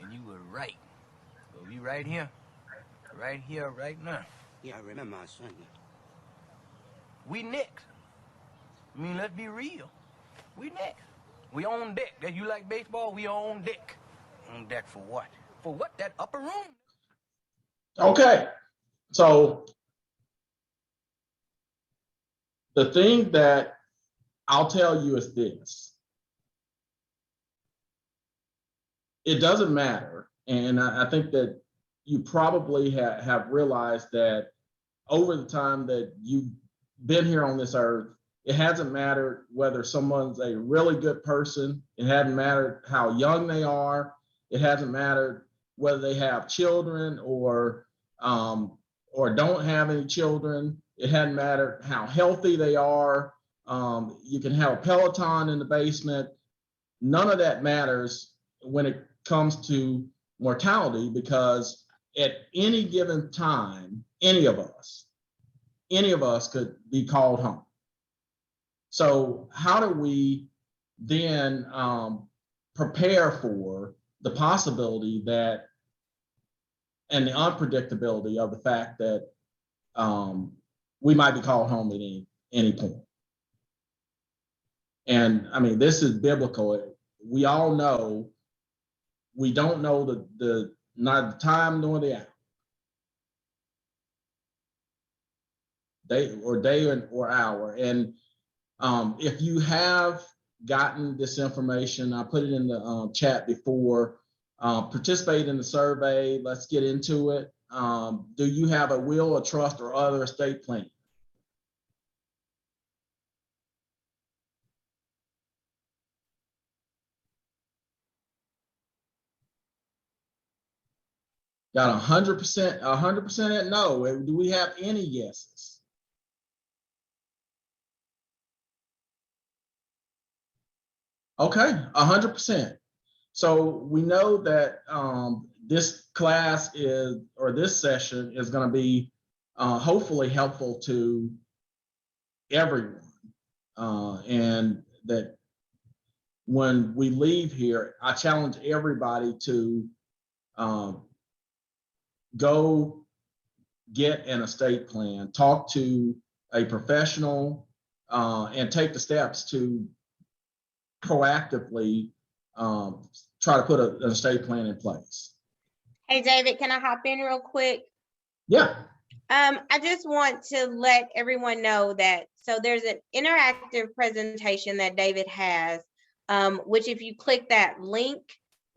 I: And you were right. But we right here, right now.
H: Yeah, I remember I son.
I: We next. I mean, let's be real. We next. We on deck. That you like baseball, we on deck.
H: On deck for what?
I: For what? That upper room.
D: Okay, so the thing that I'll tell you is this. It doesn't matter, and I think that you probably have realized that over the time that you've been here on this earth, it hasn't mattered whether someone's a really good person. It hasn't mattered how young they are. It hasn't mattered whether they have children or don't have any children. It hasn't mattered how healthy they are. You can have a Peloton in the basement. None of that matters when it comes to mortality, because at any given time, any of us could be called home. So how do we then prepare for the possibility that, and the unpredictability of the fact that we might be called home at any point? And I mean, this is biblical. We all know, we don't know the not the time nor the hour. Day or hour. And if you have gotten this information, I put it in the chat before, participate in the survey. Let's get into it. Do you have a will, a trust, or other estate plan? Got 100%, 100% at no. Do we have any yeses? Okay, 100%. So we know that this class is, or this session is going to be hopefully helpful to everyone. And that when we leave here, I challenge everybody to go get an estate plan, talk to a professional, and take the steps to proactively try to put an estate plan in place.
C: Hey, David, can I hop in real quick?
D: Yeah.
C: I just want to let everyone know that, so there's an interactive presentation that David has, which if you click that link,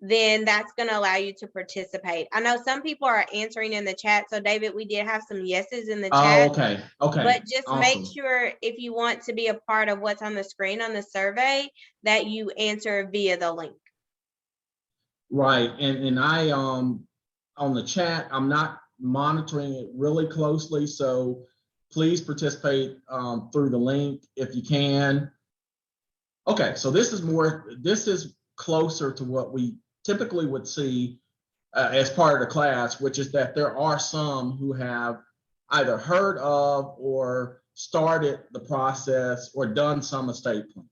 C: then that's going to allow you to participate. I know some people are answering in the chat. So David, we did have some yeses in the chat.
D: Oh, okay. Okay.
C: But just
D: awesome.
C: make sure if you want to be a part of what's on the screen on the survey that you answer via the link.
D: Right. And I, on the chat, I'm not monitoring it really closely. So please participate through the link if you can. Okay. So this is closer to what we typically would see as part of the class, which is that there are some who have either heard of or started the process or done some estate plan.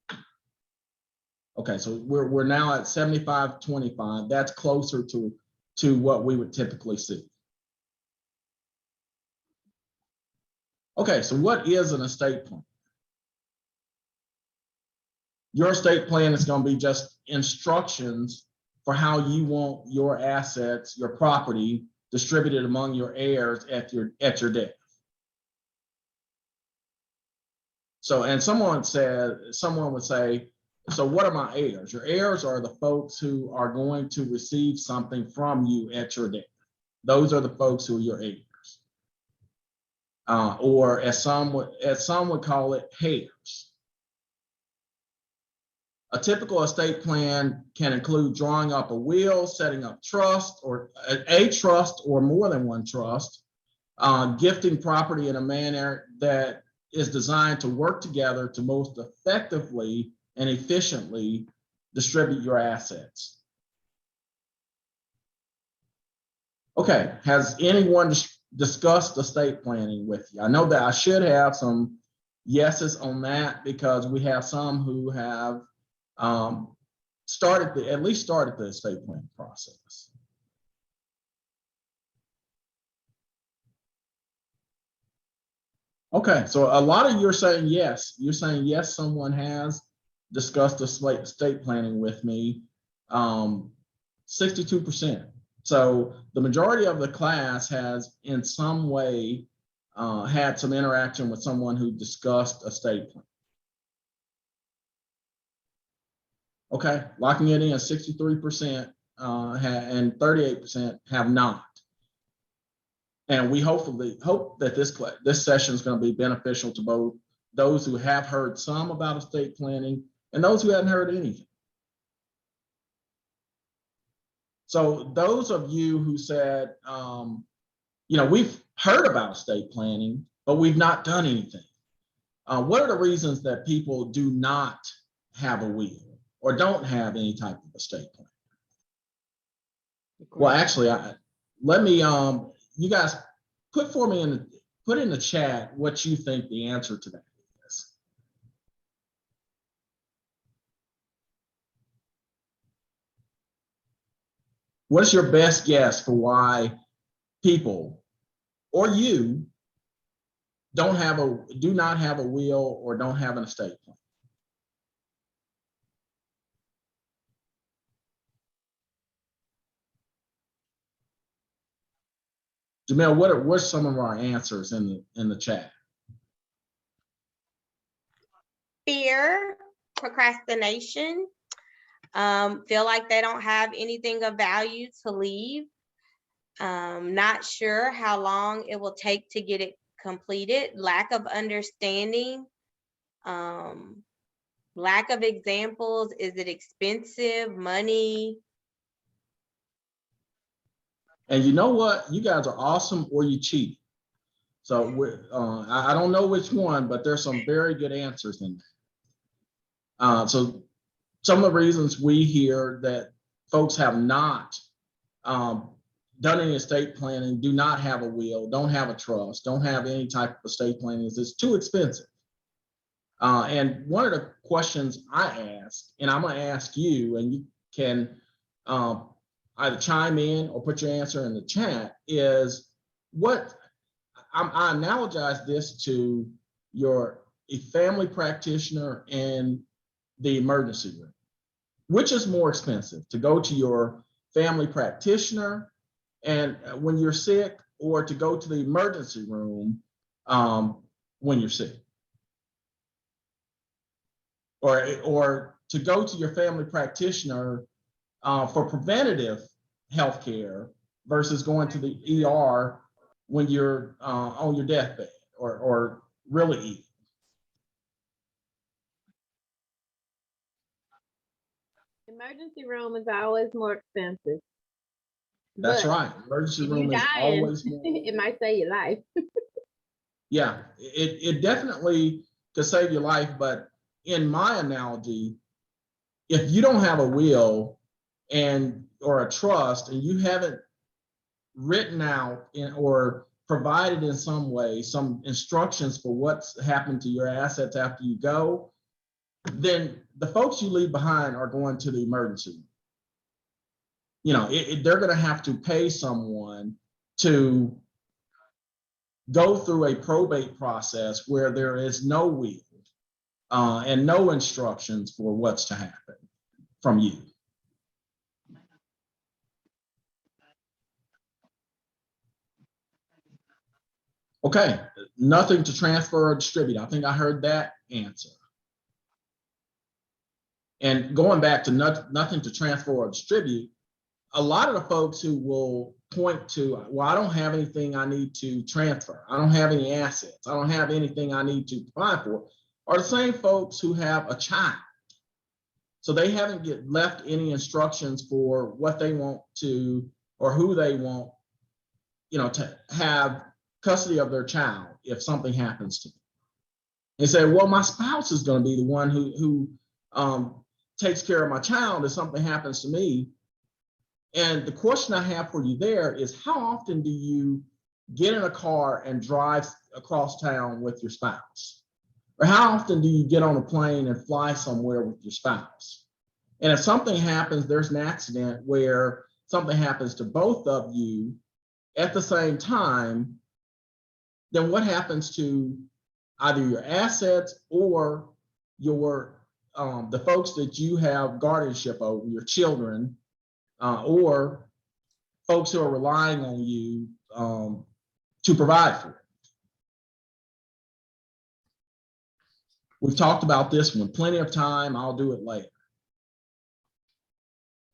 D: Okay, so we're now at 75-25. That's closer to what we would typically see. Okay, so what is an estate plan? Your estate plan is going to be just instructions for how you want your assets, your property distributed among your heirs at your death. So, and someone would say, so what are my heirs? Your heirs are the folks who are going to receive something from you at your death. Those are the folks who are your heirs. Or as some would call it, heirs. A typical estate plan can include drawing up a will, setting up trust or a trust or more than one trust, gifting property in a manner that is designed to work together to most effectively and efficiently distribute your assets. Okay, has anyone discussed estate planning with you? I know that I should have some yeses on that because we have some who have at least started the estate planning process. Okay, so a lot of you are saying yes. You're saying yes, someone has discussed estate planning with me, 62%. So the majority of the class has in some way had some interaction with someone who discussed estate planning. Okay, locking it in 63% and 38% have not. And we hope that this session is going to be beneficial to both those who have heard some about estate planning and those who haven't heard anything. So those of you who said, we've heard about estate planning, but we've not done anything. What are the reasons that people do not have a will or don't have any type of estate plan? Well, actually, let me, you guys put in the chat what you think the answer to that is. What's your best guess for why people or you do not have a will or don't have an estate plan? Jameel, what's some of our answers in the chat?
C: Fear, procrastination, feel like they don't have anything of value to leave, not sure how long it will take to get it completed, lack of understanding, lack of examples, is it expensive, money?
D: And you know what? You guys are awesome, or you cheated. So I don't know which one, but there's some very good answers in there. So some of the reasons we hear that folks have not done any estate planning, do not have a will, don't have a trust, don't have any type of estate planning, is it's too expensive. And one of the questions I ask, and I'm going to ask you, and you can either chime in or put your answer in the chat, is what I analogize this to a family practitioner and the emergency room. Which is more expensive, to go to your family practitioner and when you're sick, or to go to the emergency room when you're sick? Or to go to your family practitioner for preventative health care versus going to the ER when you're on your deathbed or really ill.
G: Emergency room is always more expensive.
D: That's
G: But
D: right. Emergency
G: if
D: room
G: you
D: is
G: dying,
D: always more.
G: it might save your life.
D: Yeah, it definitely could save your life. But in my analogy, if you don't have a will or a trust, and you haven't written out or provided in some way some instructions for what's happened to your assets after you go, then the folks you leave behind are going to the emergency room. You know, they're going to have to pay someone to go through a probate process where there is no will and no instructions for what's to happen from you. Okay, nothing to transfer or distribute. I think I heard that answer. And going back to nothing to transfer or distribute, a lot of the folks who will point to, well, I don't have anything I need to transfer, I don't have any assets, I don't have anything I need to provide for, are the same folks who have a child. So they haven't left any instructions for what they want to, or who they want, to have custody of their child if something happens to them. They say, well, my spouse is going to be the one who takes care of my child if something happens to me. And the question I have for you there is, how often do you get in a car and drive across town with your spouse? Or how often do you get on a plane and fly somewhere with your spouse? And if something happens, there's an accident where something happens to both of you at the same time, then what happens to either your assets or your the folks that you have guardianship over, your children, or folks who are relying on you to provide for it? We've talked about this one plenty of time. I'll do it later.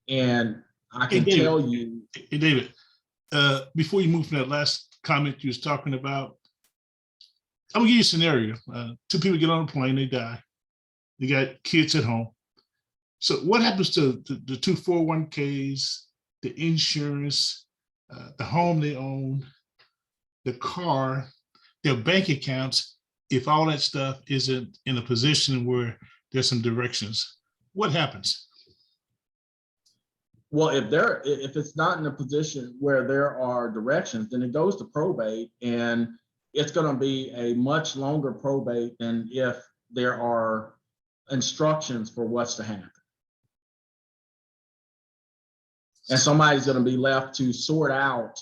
D: And I can tell you.
E: Hey, David, before you move from that last comment you was talking about, I'm gonna give you a scenario. Two people get on a plane, they die. They got kids at home. So what happens to the two 401ks, the insurance, the home they own, the car, their bank accounts, if all that stuff isn't in a position where there's some directions? What happens?
D: Well, if it's not in a position where there are directions, then it goes to probate, and it's going to be a much longer probate than if there are instructions for what's to happen. And somebody's going to be left to sort out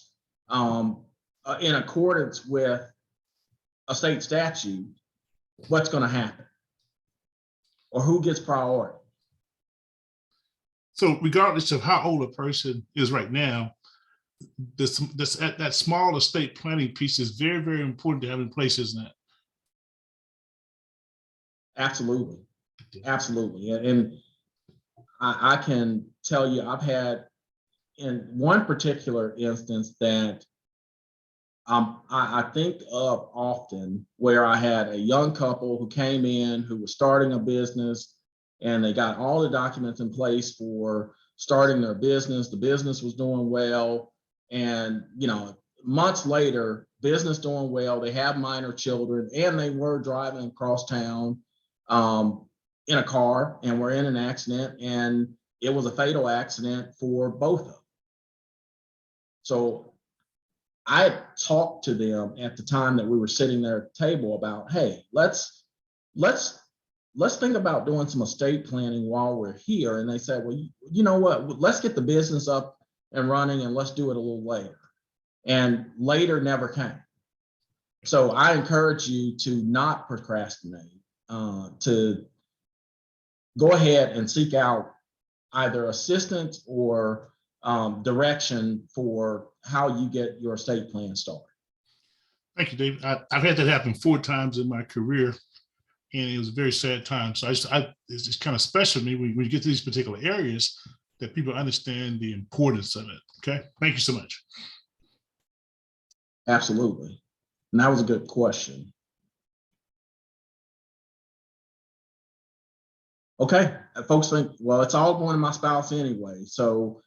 D: in accordance with a state statute what's going to happen or who gets priority.
E: So regardless of how old a person is right now, that small estate planning piece is very, very important to have in place, isn't it?
D: Absolutely. Absolutely. And I can tell you, I've had in one particular instance that I think of often, where I had a young couple who came in who was starting a business, and they got all the documents in place for starting their business. The business was doing well, And, months later, business doing well, they have minor children, and they were driving across town in a car and were in an accident, and it was a fatal accident for both of them. So I talked to them at the time that we were sitting there at the table about, hey, let's think about doing some estate planning while we're here. And they said, well, you know what, let's get the business up and running and let's do it a little later. And later never came. So I encourage you to not procrastinate, to go ahead and seek out either assistance or direction for how you get your estate plan started.
E: Thank you, David. I've had that happen 4 times in my career, and it was a very sad time. So it's just kind of special to me when you get to these particular areas that people understand the importance of it. Okay, thank you so much.
D: Absolutely. And that was a good question. Okay, folks think, well, it's all going to my spouse anyway. So,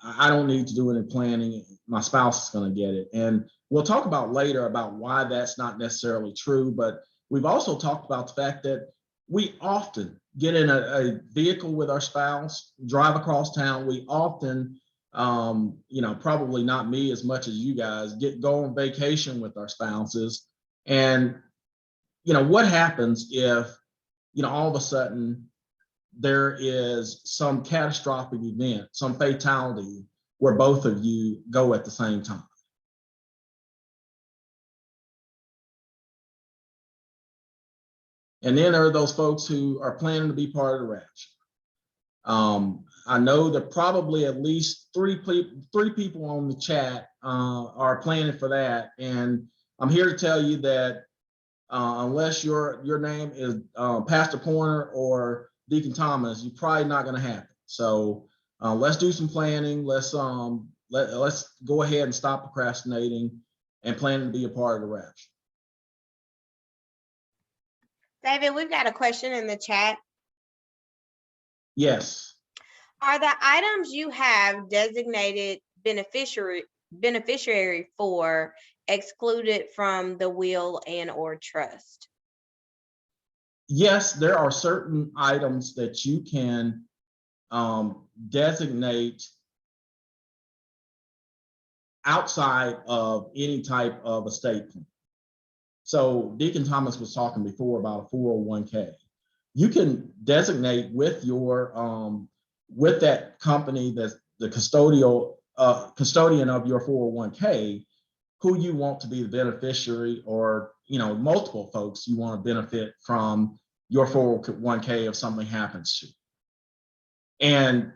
D: I don't need to do any planning. My spouse is going to get it. And we'll talk about later about why that's not necessarily true. But we've also talked about the fact that we often get in a vehicle with our spouse, drive across town. We often, probably not me as much as you guys, go on vacation with our spouses. And, what happens if, all of a sudden there is some catastrophic event, some fatality where both of you go at the same time? And then there are those folks who are planning to be part of the rapture. I know that probably at least three people on the chat are planning for that. And I'm here to tell you that unless your name is Pastor Pointer or Deacon Thomas, you're probably not going to happen. So let's do some planning. Let's go ahead and stop procrastinating and plan to be a part of the rapture.
C: David, we've got a question in the chat.
D: Yes.
C: Are the items you have designated beneficiary for excluded from the will and or trust?
D: Yes, there are certain items that you can designate outside of any type of estate plan. So Deacon Thomas was talking before about a 401k. You can designate with your with that company that's the custodian of your 401k who you want to be the beneficiary, or multiple folks you want to benefit from your 401k if something happens to you. And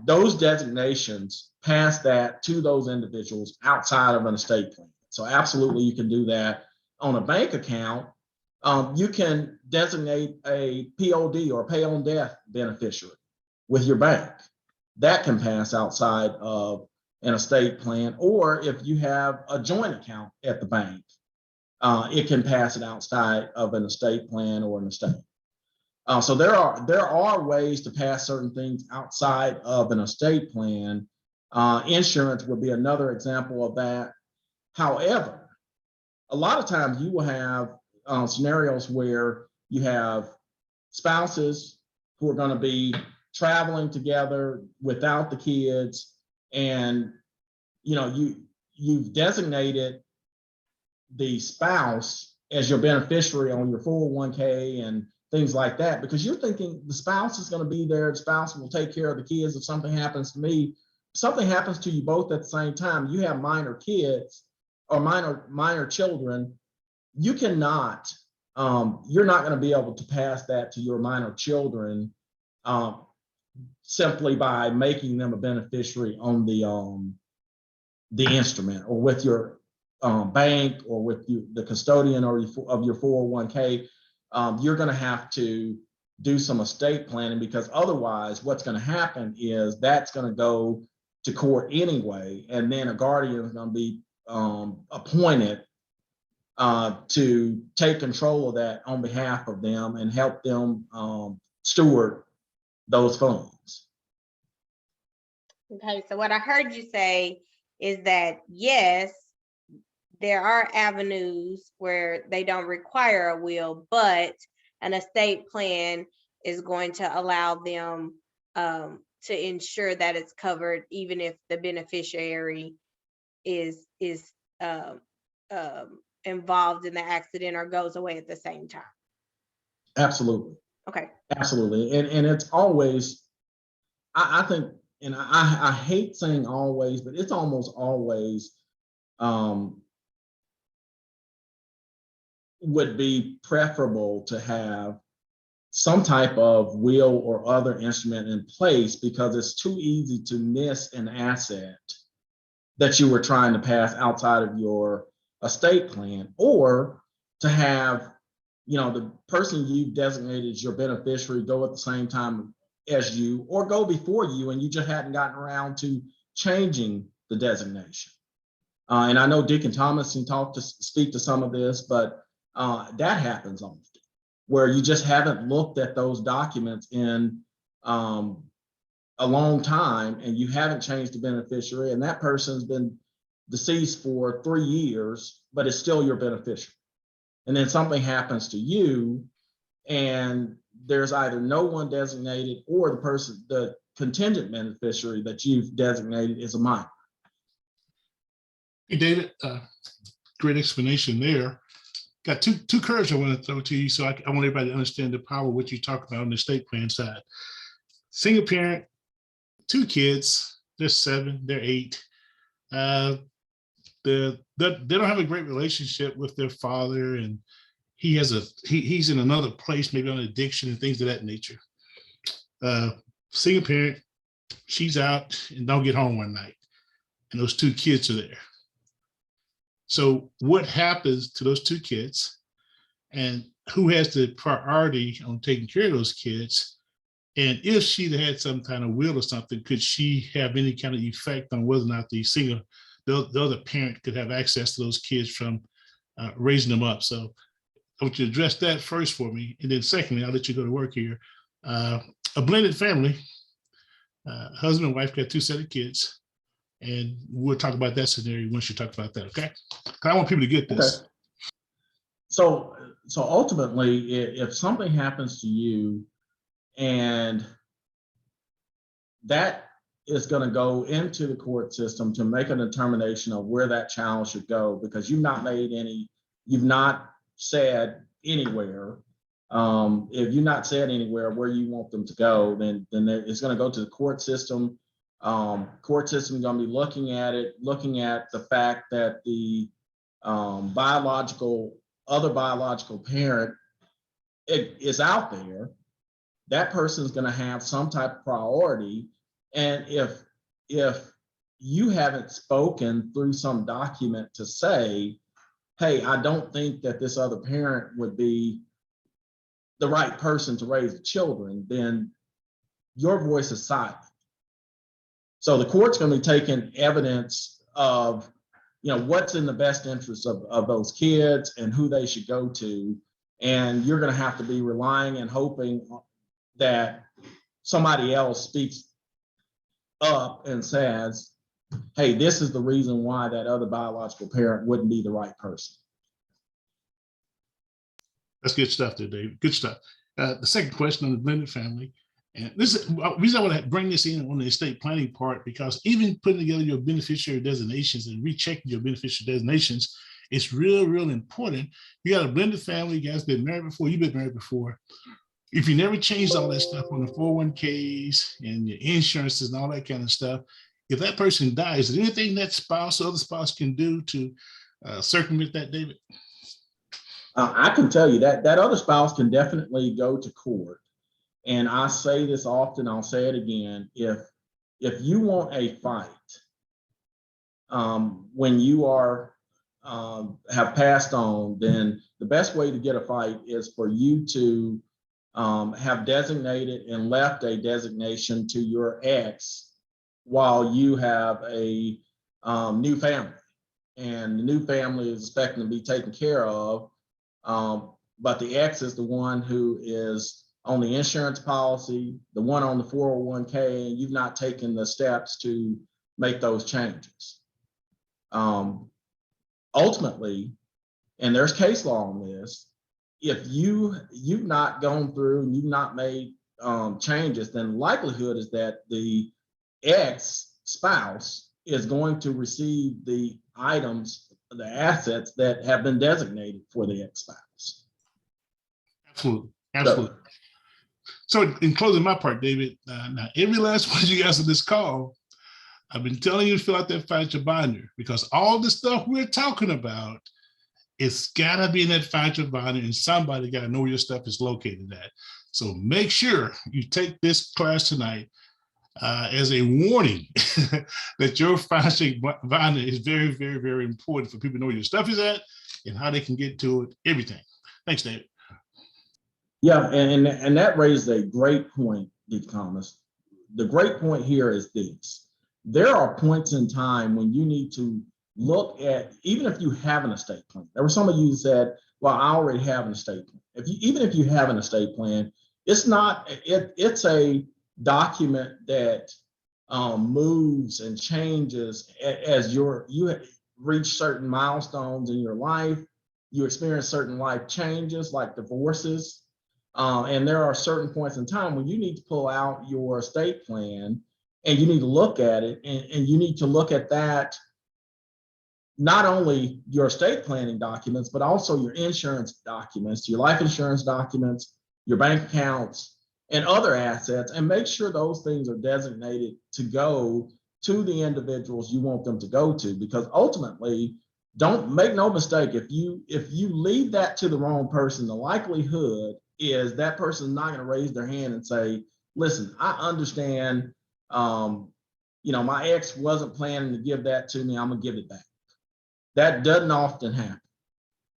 D: those designations pass that to those individuals outside of an estate plan. So absolutely you can do that. On a bank account, you can designate a POD or pay on death beneficiary with your bank. That can pass outside of an estate plan, or if you have a joint account at the bank, it can pass it outside of an estate plan or an estate. So there are ways to pass certain things outside of an estate plan. Insurance would be another example of that. However, a lot of times you will have scenarios where you have spouses who are going to be traveling together without the kids, and you've designated the spouse as your beneficiary on your 401k and things like that, because you're thinking the spouse is going to be there, the spouse will take care of the kids if something happens to me. If something happens to you both at the same time, you have minor kids or minor children, you cannot, you're not going to be able to pass that to your minor children simply by making them a beneficiary on the instrument, or with your bank, or with the custodian of your 401k. You're going to have to do some estate planning, because otherwise what's going to happen is that's going to go to court anyway, and then a guardian is going to be appointed to take control of that on behalf of them and help them steward those funds.
C: Okay, so what I heard you say is that yes, there are avenues where they don't require a will, but an estate plan is going to allow them to ensure that it's covered, even if the beneficiary is involved in the accident or goes away at the same time.
D: Absolutely.
C: Okay.
D: Absolutely. And it's always, I think, and I hate saying always, but it's almost always would be preferable to have some type of will or other instrument in place, because it's too easy to miss an asset that you were trying to pass outside of your estate plan, or to have, you know, the person you designated as your beneficiary go at the same time as you, or go before you, and you just hadn't gotten around to changing the designation. And I know Deacon Thomas can speak to some of this, but that happens often, where you just haven't looked at those documents in a long time, and you haven't changed the beneficiary, and that person's been deceased for 3 years, but it's still your beneficiary. And then something happens to you, and there's either no one designated, or the contingent beneficiary that you've designated is a minor.
E: Hey, David, great explanation there. Got two curves I want to throw to you, so I want everybody to understand the power of what you talk about on the estate plan side. Single parent, 2 kids, they're 7, they're 8. They don't have a great relationship with their father, and he's in another place, maybe on addiction and things of that nature. Single parent, she's out and don't get home one night, and those 2 kids are there. So what happens to those 2 kids, and who has the priority on taking care of those kids? And if she had some kind of will or something, could she have any kind of effect on whether or not the other parent could have access to those kids from raising them up? So I want you to address that first for me. And then secondly, I'll let you go to work here. A blended family, husband and wife got 2 sets of kids. And we'll talk about that scenario once you talk about that, okay? I want people to get this.
D: Okay. So ultimately, if something happens to you, and that is going to go into the court system to make a determination of where that child should go, because you've not said anywhere. If you've not said anywhere where you want them to go, then it's going to go to the court system. Court system is going to be looking at the fact that the other biological parent is out there. That person is going to have some type of priority. And if you haven't spoken through some document to say, hey, I don't think that this other parent would be the right person to raise the children, then your voice is silent. So the court's going to be taking evidence of, you know, what's in the best interest of those kids and who they should go to. And you're going to have to be relying and hoping that somebody else speaks up and says, hey, this is the reason why that other biological parent wouldn't be the right person.
E: That's good stuff there, David. Good stuff. The second question on the blended family, and this is the reason I want to bring this in on the estate planning part, because even putting together your beneficiary designations and rechecking your beneficiary designations, it's real important. You got a blended family, you guys been married before, you've been married before. If you never changed all that stuff on the 401ks and your insurances and all that kind of stuff, if that person dies, is there anything that spouse or other spouse can do to circumvent that, David?
D: I can tell you that other spouse can definitely go to court. And I say this often, I'll say it again. If you want a fight, when you have passed on, then the best way to get a fight is for you to have designated and left a designation to your ex while you have a new family, and the new family is expecting to be taken care of, but the ex is the one who is on the insurance policy, the one on the 401k, and you've not taken the steps to make those changes. Ultimately, and there's case law on this, if you've not gone through and you've not made changes, then the likelihood is that the ex-spouse is going to receive the items, the assets that have been designated for the ex-spouse.
E: Absolutely. Absolutely. So in closing my part, David, now every last one of you guys on this call, I've been telling you to fill out that financial binder, because all the stuff we're talking about, it's gotta be in that financial binder, and somebody gotta know where your stuff is located at. So make sure you take this class tonight as a warning that your financial binder is very, very, very important for people to know where your stuff is at and how they can get to it, everything. Thanks, David.
D: Yeah, and that raised a great point, Dick Thomas. The great point here is this. There are points in time when you need to look at, even if you have an estate plan. There were some of you who said, well, I already have an estate plan. Even if you have an estate plan, it's a document that moves and changes as you reach certain milestones in your life. You experience certain life changes like divorces. And there are certain points in time when you need to pull out your estate plan and you need to look at it, and you need to look at that, not only your estate planning documents, but also your insurance documents, your life insurance documents, your bank accounts, and other assets, and make sure those things are designated to go to the individuals you want them to go to. Because ultimately, don't make no mistake, if you leave that to the wrong person, the likelihood is that person is not going to raise their hand and say, listen, I understand, my ex wasn't planning to give that to me, I'm gonna give it back. That doesn't often happen.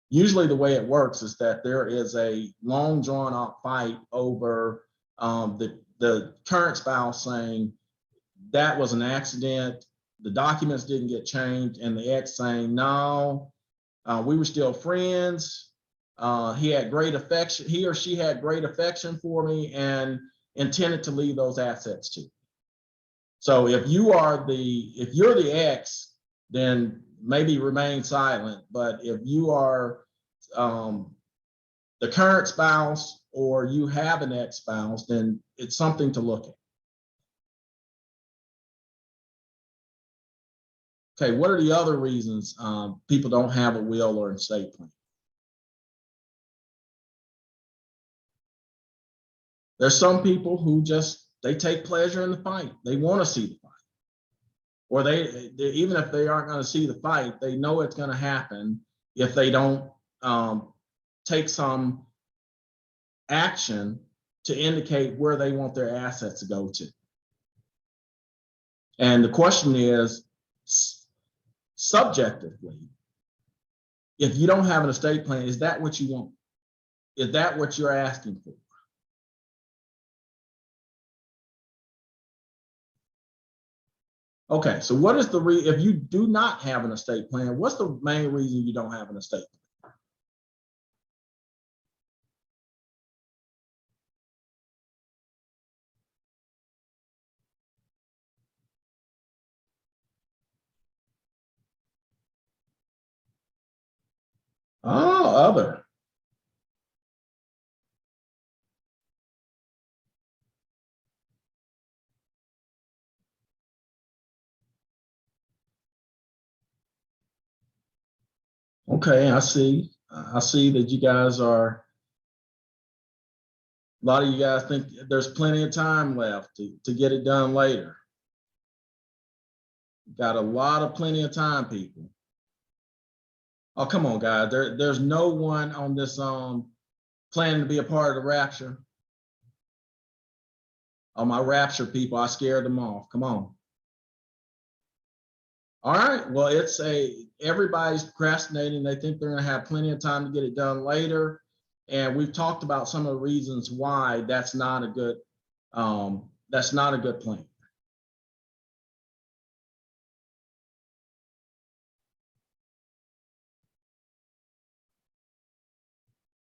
D: Usually the way it works is that there is a long drawn out fight over the current spouse saying that was an accident, the documents didn't get changed, and the ex saying, no, we were still friends. He or she had great affection for me and intended to leave those assets to me. So if you're the ex, then maybe remain silent. But if you are the current spouse or you have an ex-spouse, then it's something to look at. Okay, what are the other reasons people don't have a will or an estate plan? There's some people who they take pleasure in the fight. They want to see the fight. Or they even if they aren't going to see the fight, they know it's going to happen if they don't take some action to indicate where they want their assets to go to. And the question is, subjectively, if you don't have an estate plan, is that what you want? Is that what you're asking for? Okay, so what is if you do not have an estate plan, what's the main reason you don't have an estate plan? Oh, other. Okay, I see. I see that you guys a lot of you guys think there's plenty of time left to get it done later. Got a lot of plenty of time, people. Oh, come on, guys. There's no one on this planning to be a part of the rapture. Oh, my rapture people, I scared them off. Come on. All right, well, everybody's procrastinating. They think they're gonna have plenty of time to get it done later. And we've talked about some of the reasons why that's not a good plan.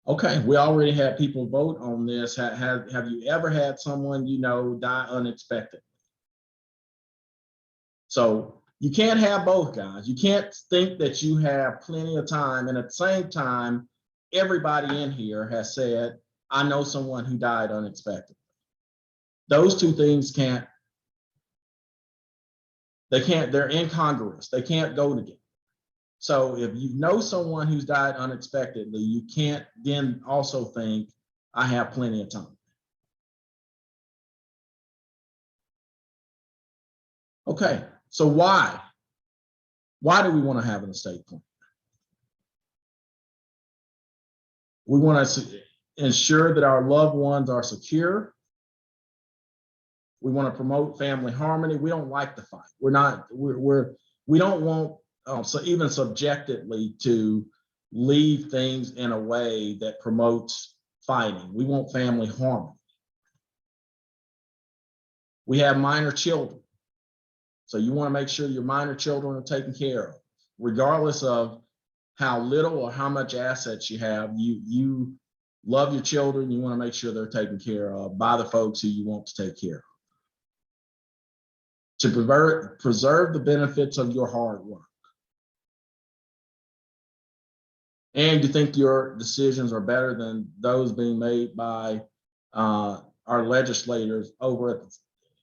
D: Okay, we already had people vote on this. Have you ever had someone you know die unexpectedly? So you can't have both, guys. You can't think that you have plenty of time, and at the same time, everybody in here has said, I know someone who died unexpectedly. Those two things they're incongruous. They can't go together. So if you know someone who's died unexpectedly, you can't then also think, I have plenty of time. Okay, so why? Why do we want to have an estate plan? We want to ensure that our loved ones are secure. We want to promote family harmony. We don't like to fight. We don't want so even subjectively to leave things in a way that promotes fighting. We want family harmony. We have minor children. So you want to make sure your minor children are taken care of, regardless of how little or how much assets you have. You love your children. You want to make sure they're taken care of by the folks who you want to take care of. To preserve the benefits of your hard work. And you think your decisions are better than those being made by our legislators over at the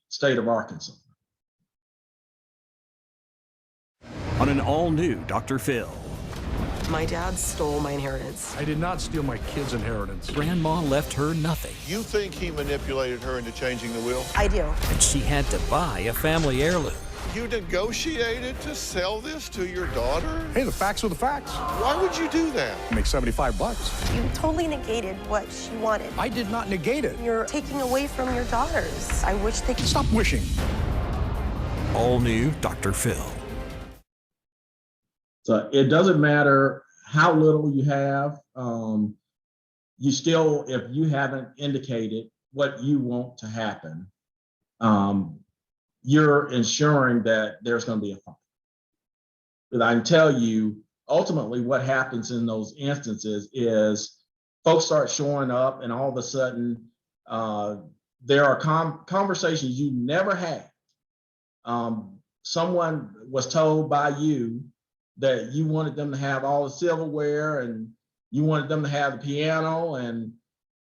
D: state of Arkansas.
J: On an all-new Dr. Phil.
K: My dad stole my inheritance.
L: I did not steal my kid's inheritance.
J: Grandma left her nothing.
M: You think he manipulated her into changing the will?
K: I do.
J: And she had to buy a family heirloom.
M: You negotiated to sell this to your daughter?
L: Hey, the facts are the facts.
M: Why would you do that?
L: Make $75.
K: You totally negated what she wanted.
L: I did not negate it.
K: You're taking away from your daughters. I wish they could
L: stop wishing.
J: All new Dr. Phil.
D: So it doesn't matter how little you have. You still, if you haven't indicated what you want to happen, you're ensuring that there's going to be a fight. But I can tell you, ultimately, what happens in those instances is folks start showing up, and all of a sudden, there are conversations you never had. Someone was told by you that you wanted them to have all the silverware, and you wanted them to have the piano and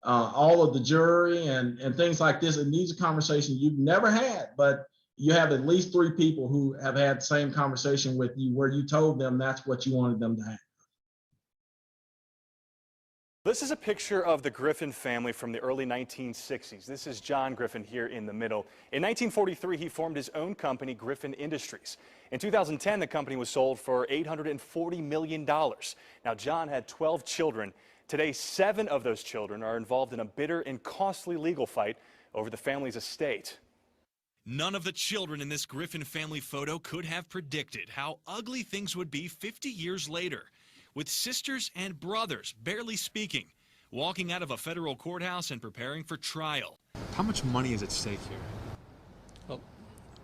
D: all of the jewelry and things like this. And these are conversations you've never had, but you have at least 3 people who have had the same conversation with you where you told them that's what you wanted them to have.
N: This is a picture of the Griffin family from the early 1960s. This is John Griffin here in the middle. In 1943, he formed his own company, Griffin Industries. In 2010, the company was sold for $840 million. Now, John had 12 children. Today, 7 of those children are involved in a bitter and costly legal fight over the family's estate.
O: None of the children in this Griffin family photo could have predicted how ugly things would be 50 years later, with sisters and brothers barely speaking, walking out of a federal courthouse and preparing for trial.
P: How much money is at stake here?
Q: Well,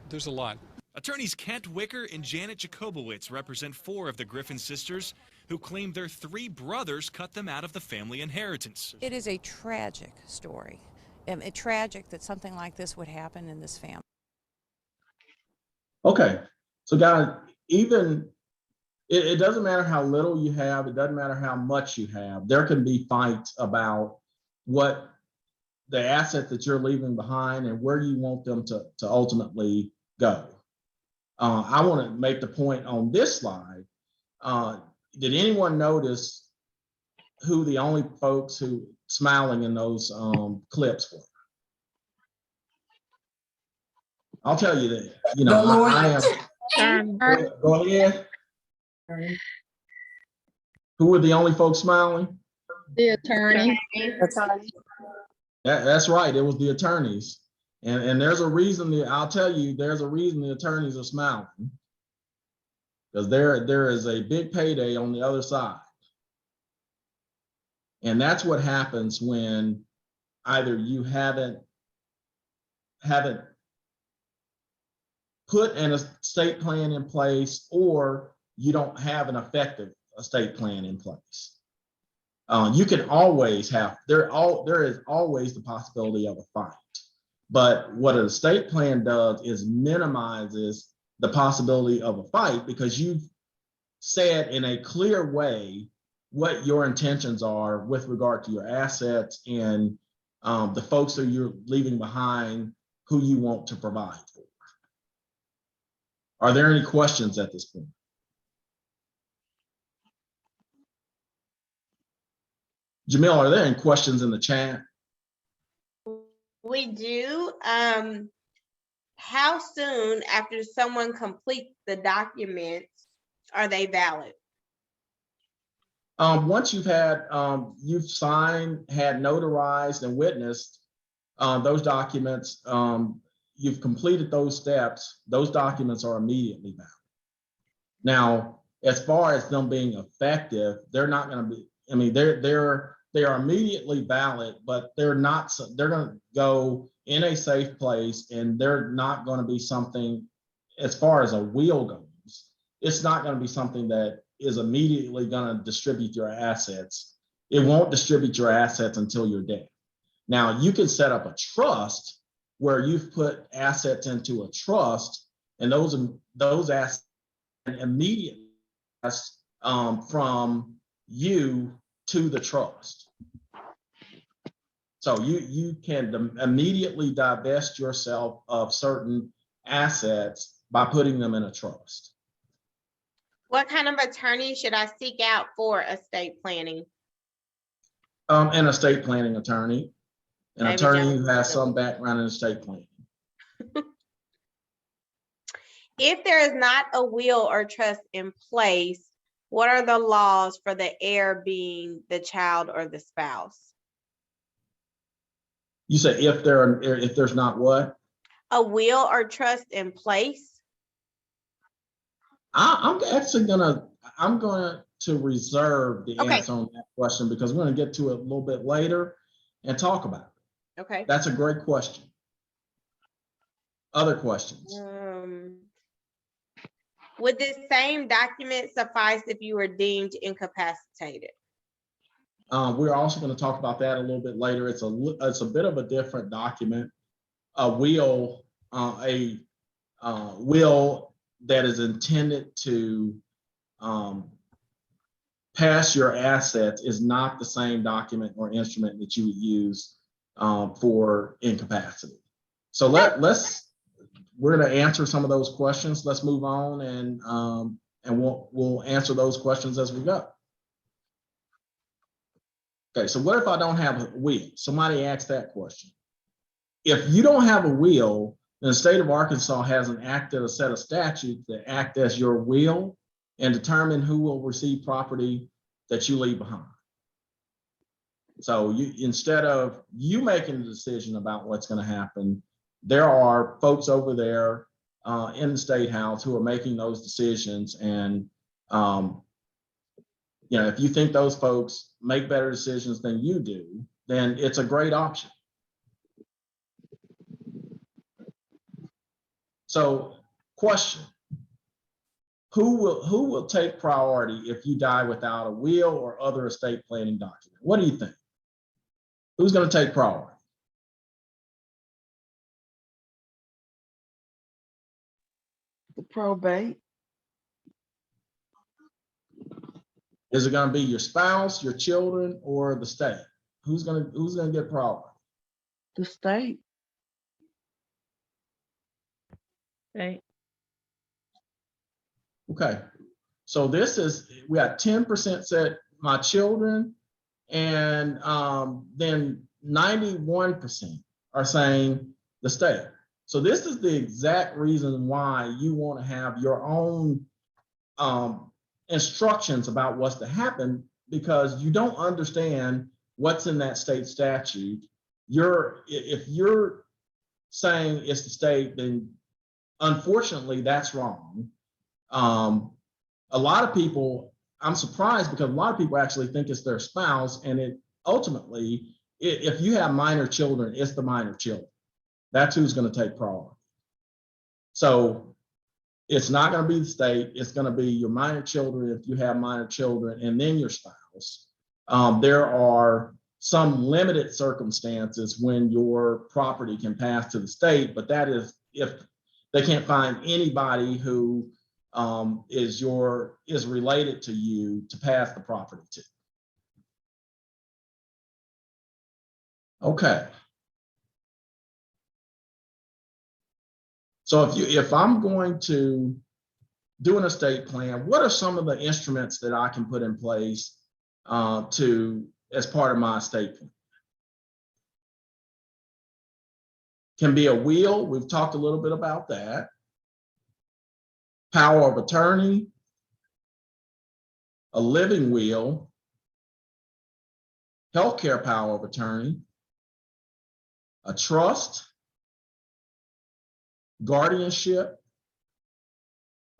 Q: there's a lot.
O: Attorneys Kent Wicker and Janet Jacobowitz represent 4 of the Griffin sisters who claim their 3 brothers cut them out of the family inheritance.
R: It is a tragic story. It's tragic that something like this would happen in this family.
D: Okay, so guys, even it doesn't matter how little you have, it doesn't matter how much you have, there can be fights about what the asset that you're leaving behind and where you want them to ultimately go. I want to make the point on this slide. Did anyone notice who the only folks who smiling in those clips were? I'll tell you that, you know, I am. Go ahead. Who were the only folks smiling?
G: The attorney.
D: That's right. It was the attorneys. And there's a reason, I'll tell you, there's a reason the attorneys are smiling. Because there is a big payday on the other side. And that's what happens when either you haven't put an estate plan in place, or you don't have an effective estate plan in place. You can always have, there is always the possibility of a fight. But what an estate plan does is minimizes the possibility of a fight, because you've said in a clear way what your intentions are with regard to your assets and the folks that you're leaving behind, who you want to provide for. Are there any questions at this point? Jameel, are there any questions in the chat?
C: We do. How soon after someone completes the documents are they valid?
D: Once you've had, you've signed, had notarized and witnessed those documents, you've completed those steps, those documents are immediately valid. Now, as far as them being effective, they're not going to be, I mean, they are immediately valid, but they're not, they're going to go in a safe place, and they're not going to be something, as far as a will goes, it's not going to be something that is immediately going to distribute your assets. It won't distribute your assets until you're dead. Now, you can set up a trust where you've put assets into a trust, and those assets immediately from you to the trust. So you can immediately divest yourself of certain assets by putting them in a trust.
C: What kind of attorney should I seek out for estate planning?
D: An estate planning attorney, an attorney who has some background in estate planning.
C: If there is not a will or trust in place, what are the laws for the heir being the child or the spouse?
D: You say if there's not what?
C: A will or trust in place?
D: I'm actually going to reserve the answer on that question, because we're going to get to it a little bit later and talk about it.
C: Okay.
D: That's a great question. Other questions?
C: Would this same document suffice if you were deemed incapacitated?
D: We're also going to talk about that a little bit later. It's a bit of a different document. A will, will that is intended to pass your assets is not the same document or instrument that you would use for incapacity. So we're going to answer some of those questions. Let's move on, and we'll answer those questions as we go. Okay, so what if I don't have a will? Somebody asked that question. If you don't have a will, then the state of Arkansas has enacted a set of statutes that act as your will and determine who will receive property that you leave behind. So instead of you making a decision about what's going to happen, there are folks over there in the State House who are making those decisions. And if you think those folks make better decisions than you do, then it's a great option. So, question: Who will take priority if you die without a will or other estate planning document? What do you think? Who's going to take priority?
S: The probate.
D: Is it going to be your spouse, your children, or the state? Who's going to get priority?
S: The state.
G: Right.
D: Okay, so we got 10% said my children, and then 91% are saying the state. So this is the exact reason why you want to have your own instructions about what's to happen, because you don't understand what's in that state statute. If you're saying it's the state, then unfortunately that's wrong. A lot of people, I'm surprised, because a lot of people actually think it's their spouse, and ultimately, if you have minor children, it's the minor children. That's who's going to take priority. So it's not going to be the state, it's going to be your minor children if you have minor children, and then your spouse. There are some limited circumstances when your property can pass to the state, but that is if they can't find anybody who is related to you to pass the property to. Okay. So if I'm going to do an estate plan, what are some of the instruments that I can put in place as part of my estate plan? Can be a will. We've talked a little bit about that. Power of attorney, a living will, healthcare power of attorney, a trust, guardianship.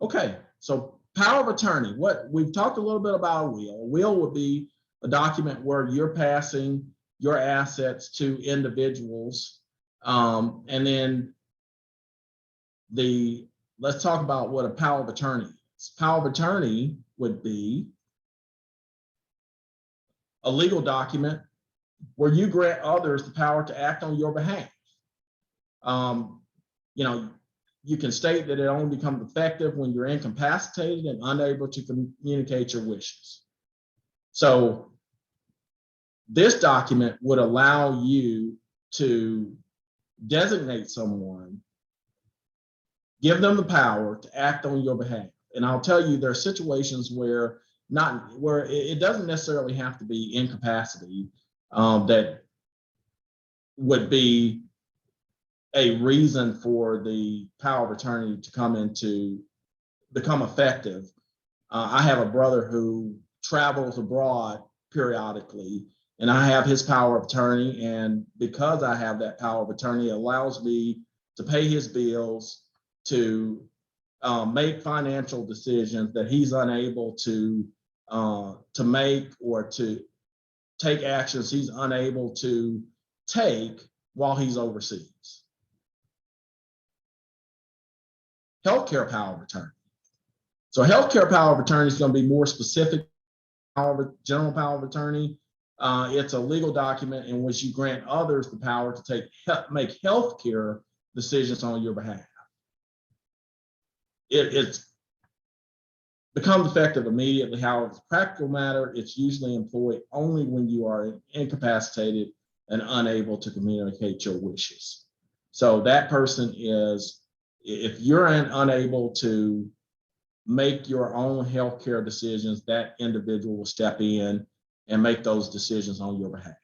D: Okay, so power of attorney. What we've talked a little bit about a will. A will would be a document where you're passing your assets to individuals. And then let's talk about what a power of attorney is. Power of attorney would be a legal document where you grant others the power to act on your behalf. You can state that it only becomes effective when you're incapacitated and unable to communicate your wishes. So this document would allow you to designate someone, give them the power to act on your behalf. And I'll tell you, there are situations where it doesn't necessarily have to be incapacity that would be a reason for the power of attorney to become effective. I have a brother who travels abroad periodically, and I have his power of attorney. And because I have that power of attorney, it allows me to pay his bills, to make financial decisions that he's unable to make, or to take actions he's unable to take while he's overseas. Healthcare power of attorney. So healthcare power of attorney is going to be more specific. General power of attorney. It's a legal document in which you grant others the power to make healthcare decisions on your behalf. It becomes effective immediately. However, as a practical matter, it's usually employed only when you are incapacitated and unable to communicate your wishes. So that person is, if you're unable to make your own healthcare decisions, that individual will step in and make those decisions on your behalf.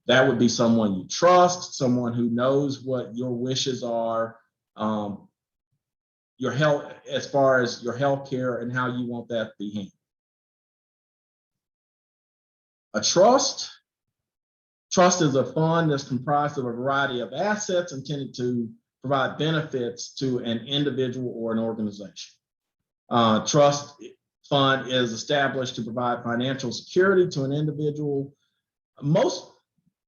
D: That would be someone you trust, someone who knows what your wishes are, your health, as far as your healthcare and how you want that to be handled. A trust. Trust is a fund that's comprised of a variety of assets intended to provide benefits to an individual or an organization. Trust fund is established to provide financial security to an individual. Most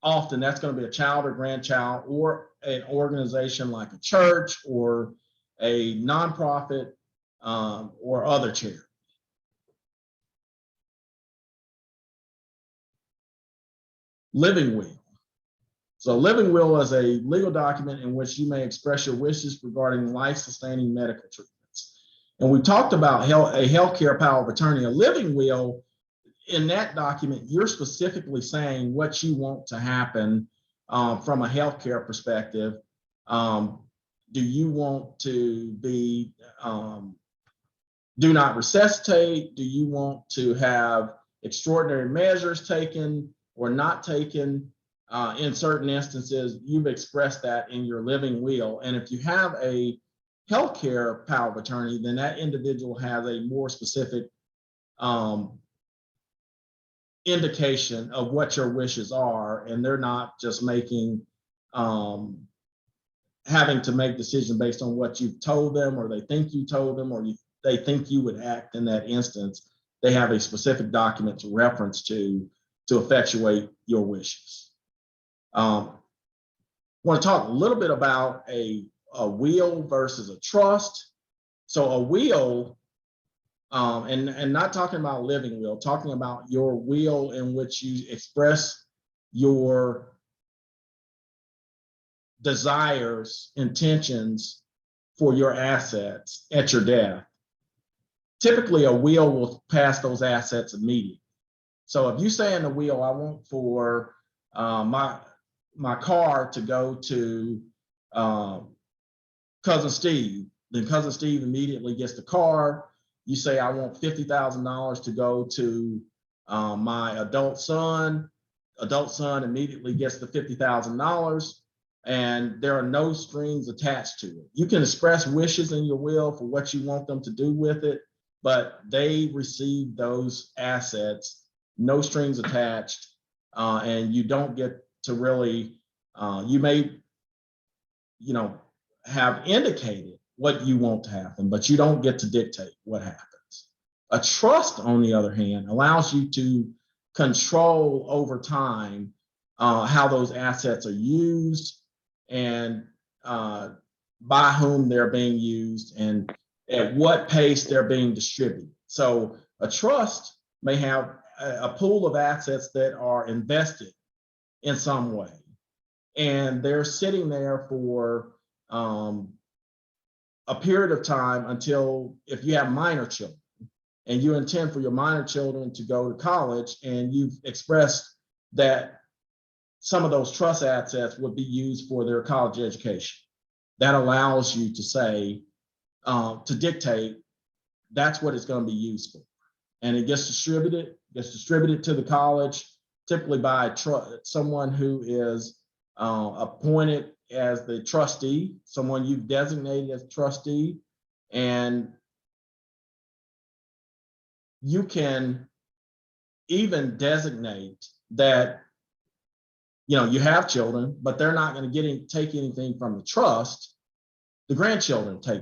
D: often that's going to be a child or grandchild, or an organization like a church or a nonprofit or other charity. Living will. So a living will is a legal document in which you may express your wishes regarding life-sustaining medical treatments. And we talked about a healthcare power of attorney. A living will, in that document, you're specifically saying what you want to happen from a healthcare perspective. Do you want to be, do not resuscitate? Do you want to have extraordinary measures taken or not taken? In certain instances, you've expressed that in your living will. And if you have a healthcare power of attorney, then that individual has a more specific indication of what your wishes are, and they're not just making having to make decisions based on what you've told them, or they think you told them, or they think you would act in that instance. They have a specific document to reference to effectuate your wishes. I want to talk a little bit about a will versus a trust. So a will And not talking about a living will, talking about your will in which you express your desires, intentions for your assets at your death. Typically, a will pass those assets immediately. So if you say in the will, I want for my car to go to Cousin Steve, then Cousin Steve immediately gets the car. You say, I want $50,000 to go to my adult son. Adult son immediately gets the $50,000, and there are no strings attached to it. You can express wishes in your will for what you want them to do with it, but they receive those assets, no strings attached, and you don't get to really, you may, have indicated what you want to happen, but you don't get to dictate what happens. A trust, on the other hand, allows you to control over time how those assets are used and by whom they're being used and at what pace they're being distributed. So a trust may have a pool of assets that are invested in some way, and they're sitting there for a period of time until, if you have minor children and you intend for your minor children to go to college, and you've expressed that some of those trust assets would be used for their college education, that allows you to say, to dictate, that's what it's going to be used for. And it gets distributed to the college, typically by someone who is appointed as the trustee, someone you've designated as trustee. And you can even designate that, you have children, but they're not going to take anything from the trust. The grandchildren take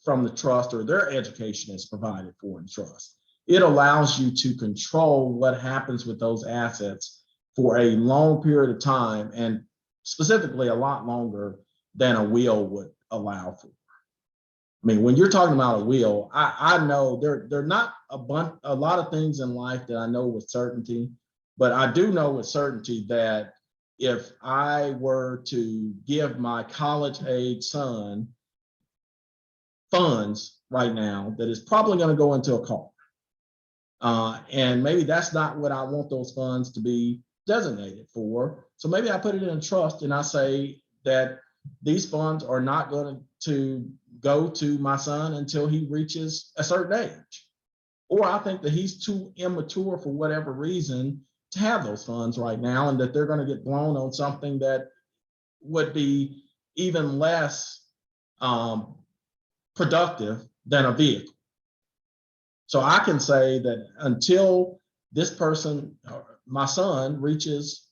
D: from the trust, or their education is provided for in trust. It allows you to control what happens with those assets for a long period of time, and specifically a lot longer than a will would allow for. I mean, when you're talking about a will, I know there are not a lot of things in life that I know with certainty, but I do know with certainty that if I were to give my college-age son funds right now, that is probably going to go into a car. And maybe that's not what I want those funds to be designated for. So maybe I put it in a trust, and I say that these funds are not going to go to my son until he reaches a certain age. Or I think that he's too immature for whatever reason to have those funds right now, and that they're going to get blown on something that would be even less productive than a vehicle. So I can say that until this person, my son, reaches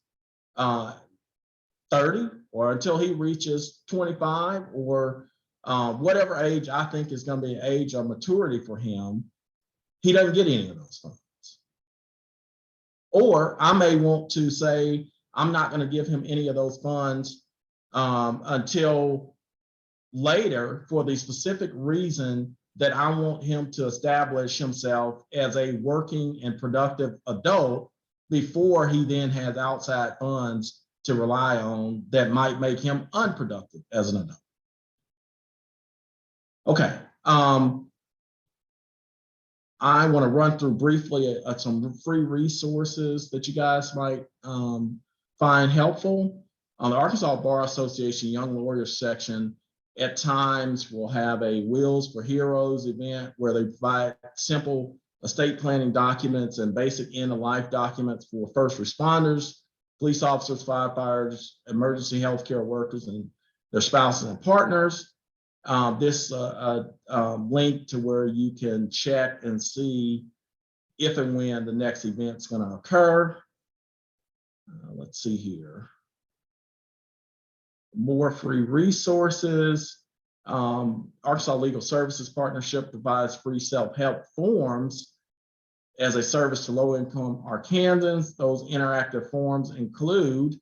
D: 30, or until he reaches 25, or whatever age I think is going to be an age of maturity for him, he doesn't get any of those funds. Or I may want to say, I'm not going to give him any of those funds until later, for the specific reason that I want him to establish himself as a working and productive adult before he then has outside funds to rely on that might make him unproductive as an adult. Okay. I want to run through briefly some free resources that you guys might find helpful. On the Arkansas Bar Association Young Lawyers section, at times we'll have a Wheels for Heroes event where they provide simple estate planning documents and basic end-of-life documents for first responders, police officers, firefighters, emergency healthcare workers, and their spouses and partners. This link to where you can check and see if and when the next event's going to occur. Let's see here. More free resources. Arkansas Legal Services Partnership provides free self-help forms as a service to low-income Arkansans. Those interactive forms include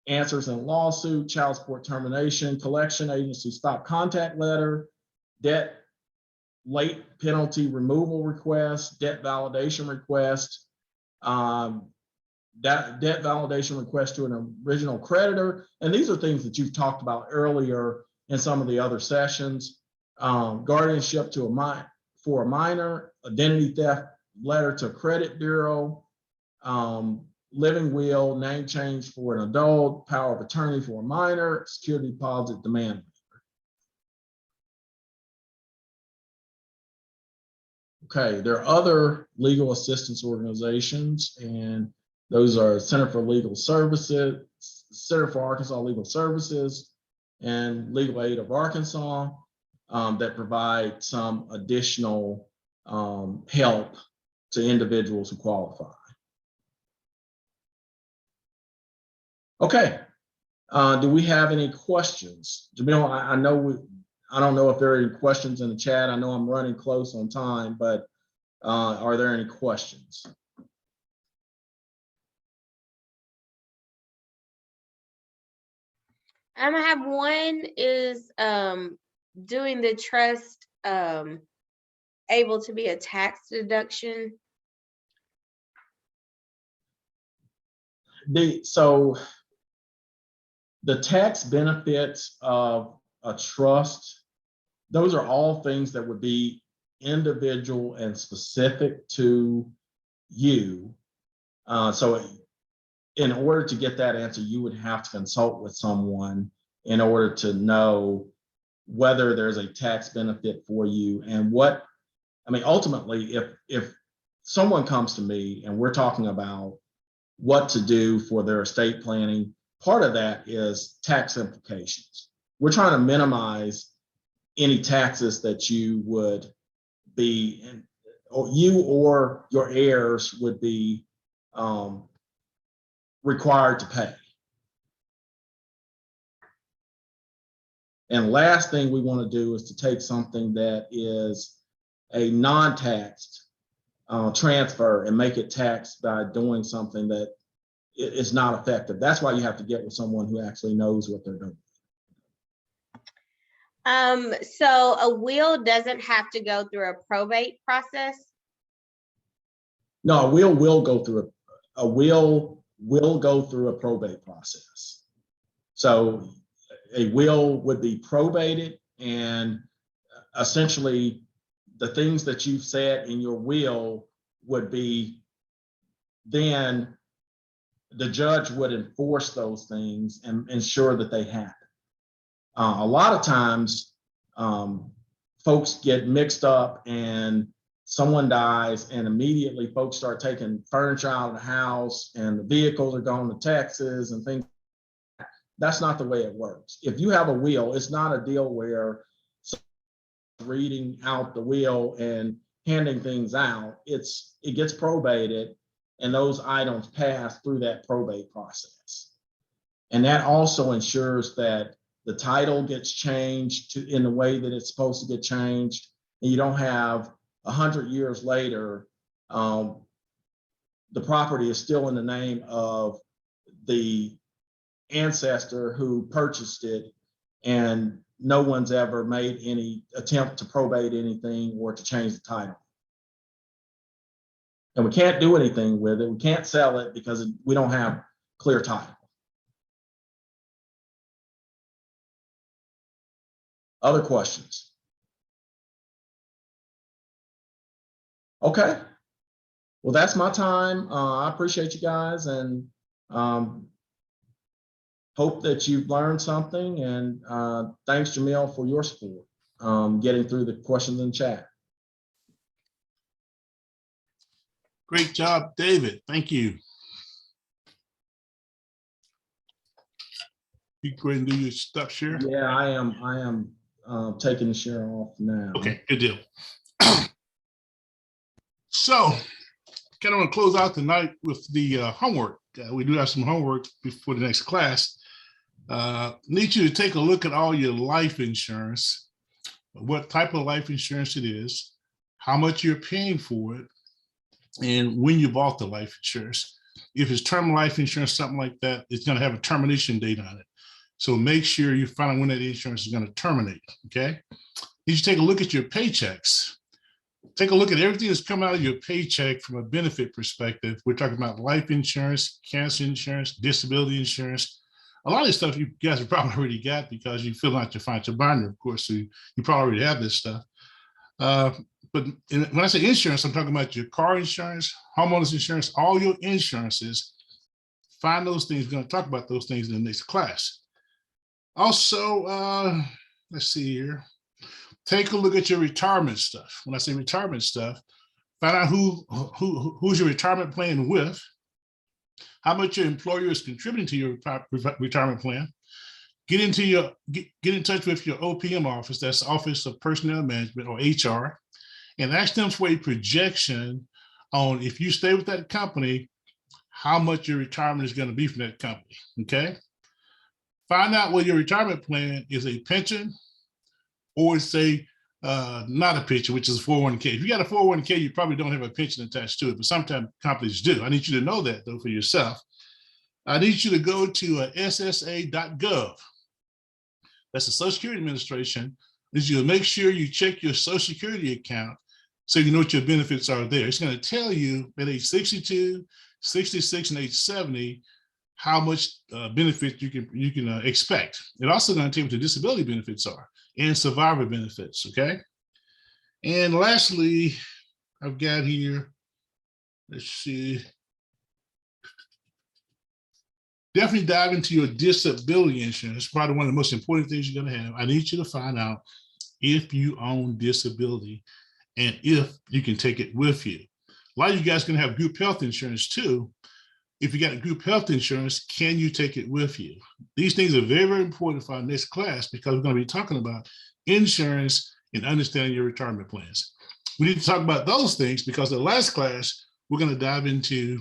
D: answers in lawsuit, child support termination, collection agency stop contact letter, debt late penalty removal request, debt validation request, that debt validation request to an original creditor. And these are things that you've talked about earlier in some of the other sessions. Guardianship for a minor, identity theft letter to credit bureau, living will, name change for an adult, power of attorney for a minor, security deposit demand. Okay, there are other legal assistance organizations, and those are Center for Legal Services, Center for Arkansas Legal Services, and Legal Aid of Arkansas that provide some additional help to individuals who qualify. Okay, do we have any questions? Jameel, I don't know if there are any questions in the chat. I know I'm running close on time, but are there any questions?
C: I have one is doing the trust able to be a tax deduction?
D: So the tax benefits of a trust, those are all things that would be individual and specific to you. So in order to get that answer, you would have to consult with someone in order to know whether there's a tax benefit for you and what, I mean, ultimately, if someone comes to me and we're talking about what to do for their estate planning, part of that is tax implications. We're trying to minimize any taxes that you would be, or you or your heirs would be required to pay. And last thing we want to do is to take something that is a non-taxed transfer and make it taxed by doing something that is not effective. That's why you have to get with someone who actually knows what they're doing.
C: So a will doesn't have to go through a probate process?
D: No, a will go through a will go through a probate process. So a will would be probated, and essentially the things that you've said in your will would be, then the judge would enforce those things and ensure that they happen. A lot of times folks get mixed up and someone dies and immediately folks start taking furniture out of the house and the vehicles are going to Texas and things. That's not the way it works. If you have a will, it's not a deal where reading out the will and handing things out. It gets probated and those items pass through that probate process. And that also ensures that the title gets changed in the way that it's supposed to get changed. And you don't have 100 years later, the property is still in the name of the ancestor who purchased it, and no one's ever made any attempt to probate anything or to change the title. And we can't do anything with it. We can't sell it because we don't have clear title. Other questions? Okay. Well, that's my time. I appreciate you guys, and hope that you've learned something. And thanks, Jameel, for your support, getting through the questions in chat.
E: Great job, David. Thank you. You go ahead and do your stuff, share.
D: Yeah, I am taking the share off now.
E: Okay, good deal. So, kind of want to close out tonight with the homework. We do have some homework before the next class. Need you to take a look at all your life insurance, what type of life insurance it is, how much you're paying for it, and when you bought the life insurance. If it's term life insurance, something like that, it's going to have a termination date on it. So make sure you find out when that insurance is going to terminate, okay? you should take a look at your paychecks. Take a look at everything that's coming out of your paycheck from a benefit perspective. We're talking about life insurance, cancer insurance, disability insurance. A lot of this stuff you guys have probably already got because you fill out your financial binder, of course, so you probably already have this stuff. But when I say insurance, I'm talking about your car insurance, homeowners insurance, all your insurances. Find those things. We're going to talk about those things in the next class. Also, let's see here. Take a look at your retirement stuff. When I say retirement stuff, find out who's your retirement plan with, how much your employer is contributing to your retirement plan. Get in touch with your OPM office, that's Office of Personnel Management or HR, and ask them for a projection on if you stay with that company, how much your retirement is going to be from that company, okay? Find out whether your retirement plan is a pension or it's not a pension, which is a 401k. If you got a 401k, you probably don't have a pension attached to it, but sometimes companies do. I need you to know that, though, for yourself. I need you to go to ssa.gov. That's the Social Security Administration. I need you to make sure you check your Social Security account so you know what your benefits are there. It's going to tell you at age 62, 66, and age 70 how much benefit you can expect. It also going to tell you what the disability benefits are and survivor benefits, okay? And lastly, I've got here, let's see. Definitely dive into your disability insurance. Probably one of the most important things you're going to have. I need you to find out if you own disability and if you can take it with you. A lot of you guys can have group health insurance too. If you got group health insurance, can you take it with you? These things are very, very important for our next class because we're going to be talking about insurance and understanding your retirement plans. We need to talk about those things because the last class, we're going to dive into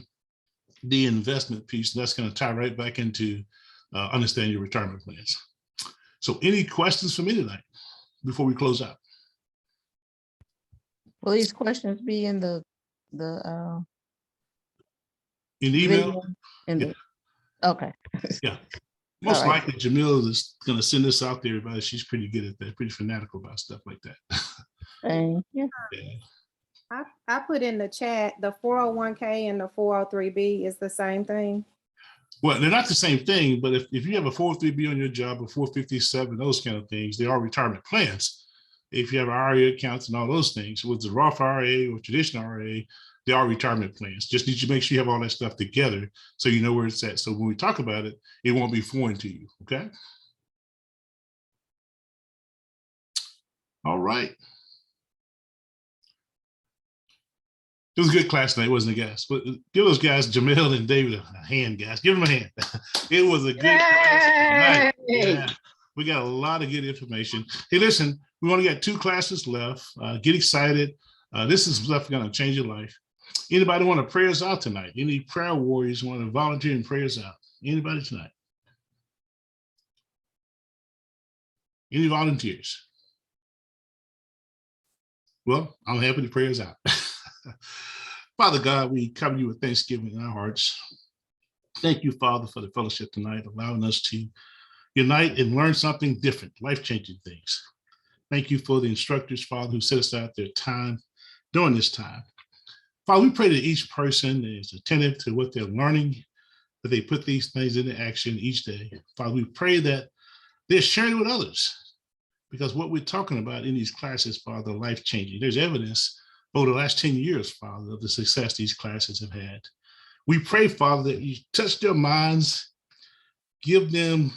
E: the investment piece. And that's going to tie right back into understanding your retirement plans. So any questions for me tonight before we close out?
S: Will these questions be in the
E: in email?
S: Okay.
E: Yeah. Most
S: right.
E: likely Jameel is going to send this out to everybody. She's pretty good at that, pretty fanatical about stuff like that.
S: Thank you.
E: Yeah.
G: I put in the chat, the 401k and the 403b is the same thing.
E: Well, they're not the same thing, but if you have a 403b on your job, a 457, those kind of things, they are retirement plans. If you have IRA accounts and all those things, with the Roth IRA or traditional IRA, they are retirement plans. Just need to make sure you have all that stuff together so you know where it's at. So when we talk about it, it won't be foreign to you, okay? All right. It was a good class tonight, wasn't it, guys? But give those guys, Jameel and David, a hand, guys. Give them a hand. It was a good class tonight. Yeah. We got a lot of good information. Hey, listen, we only got 2 classes left. Get excited. This is stuff going to change your life. Anybody want to pray us out tonight? Any prayer warriors want to volunteer and pray us out? Anybody tonight? Any volunteers? Well, I'm happy to pray us out. Father God, we come to you with thanksgiving in our hearts. Thank you, Father, for the fellowship tonight, allowing us to unite and learn something different, life-changing things. Thank you for the instructors, Father, who set aside their time during this time. Father, we pray that each person is attentive to what they're learning, that they put these things into action each day. Father, we pray that they're sharing with others, because what we're talking about in these classes, Father, are life-changing. There's evidence over the last 10 years, Father, of the success these classes have had. We pray, Father, that you touch their minds, give them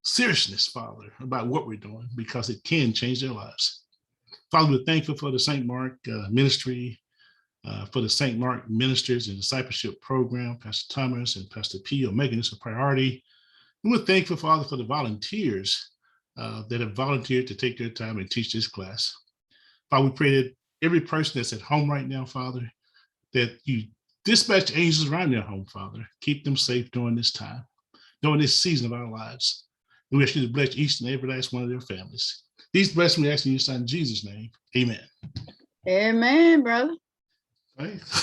E: seriousness, Father, about what we're doing, because it can change their lives. Father, we're thankful for the St. Mark ministry, for the St. Mark ministers and discipleship program, Pastor Thomas and Pastor P are making this a priority. And we're thankful, Father, for the volunteers that have volunteered to take their time and teach this class. Father, we pray that every person that's at home right now, Father, that you dispatch angels around their home, Father. Keep them safe during this time, during this season of our lives. And we ask you to bless each and every last one of their families. These blessings we ask in your son, Jesus' name. Amen.
S: Amen, brother.
E: Right.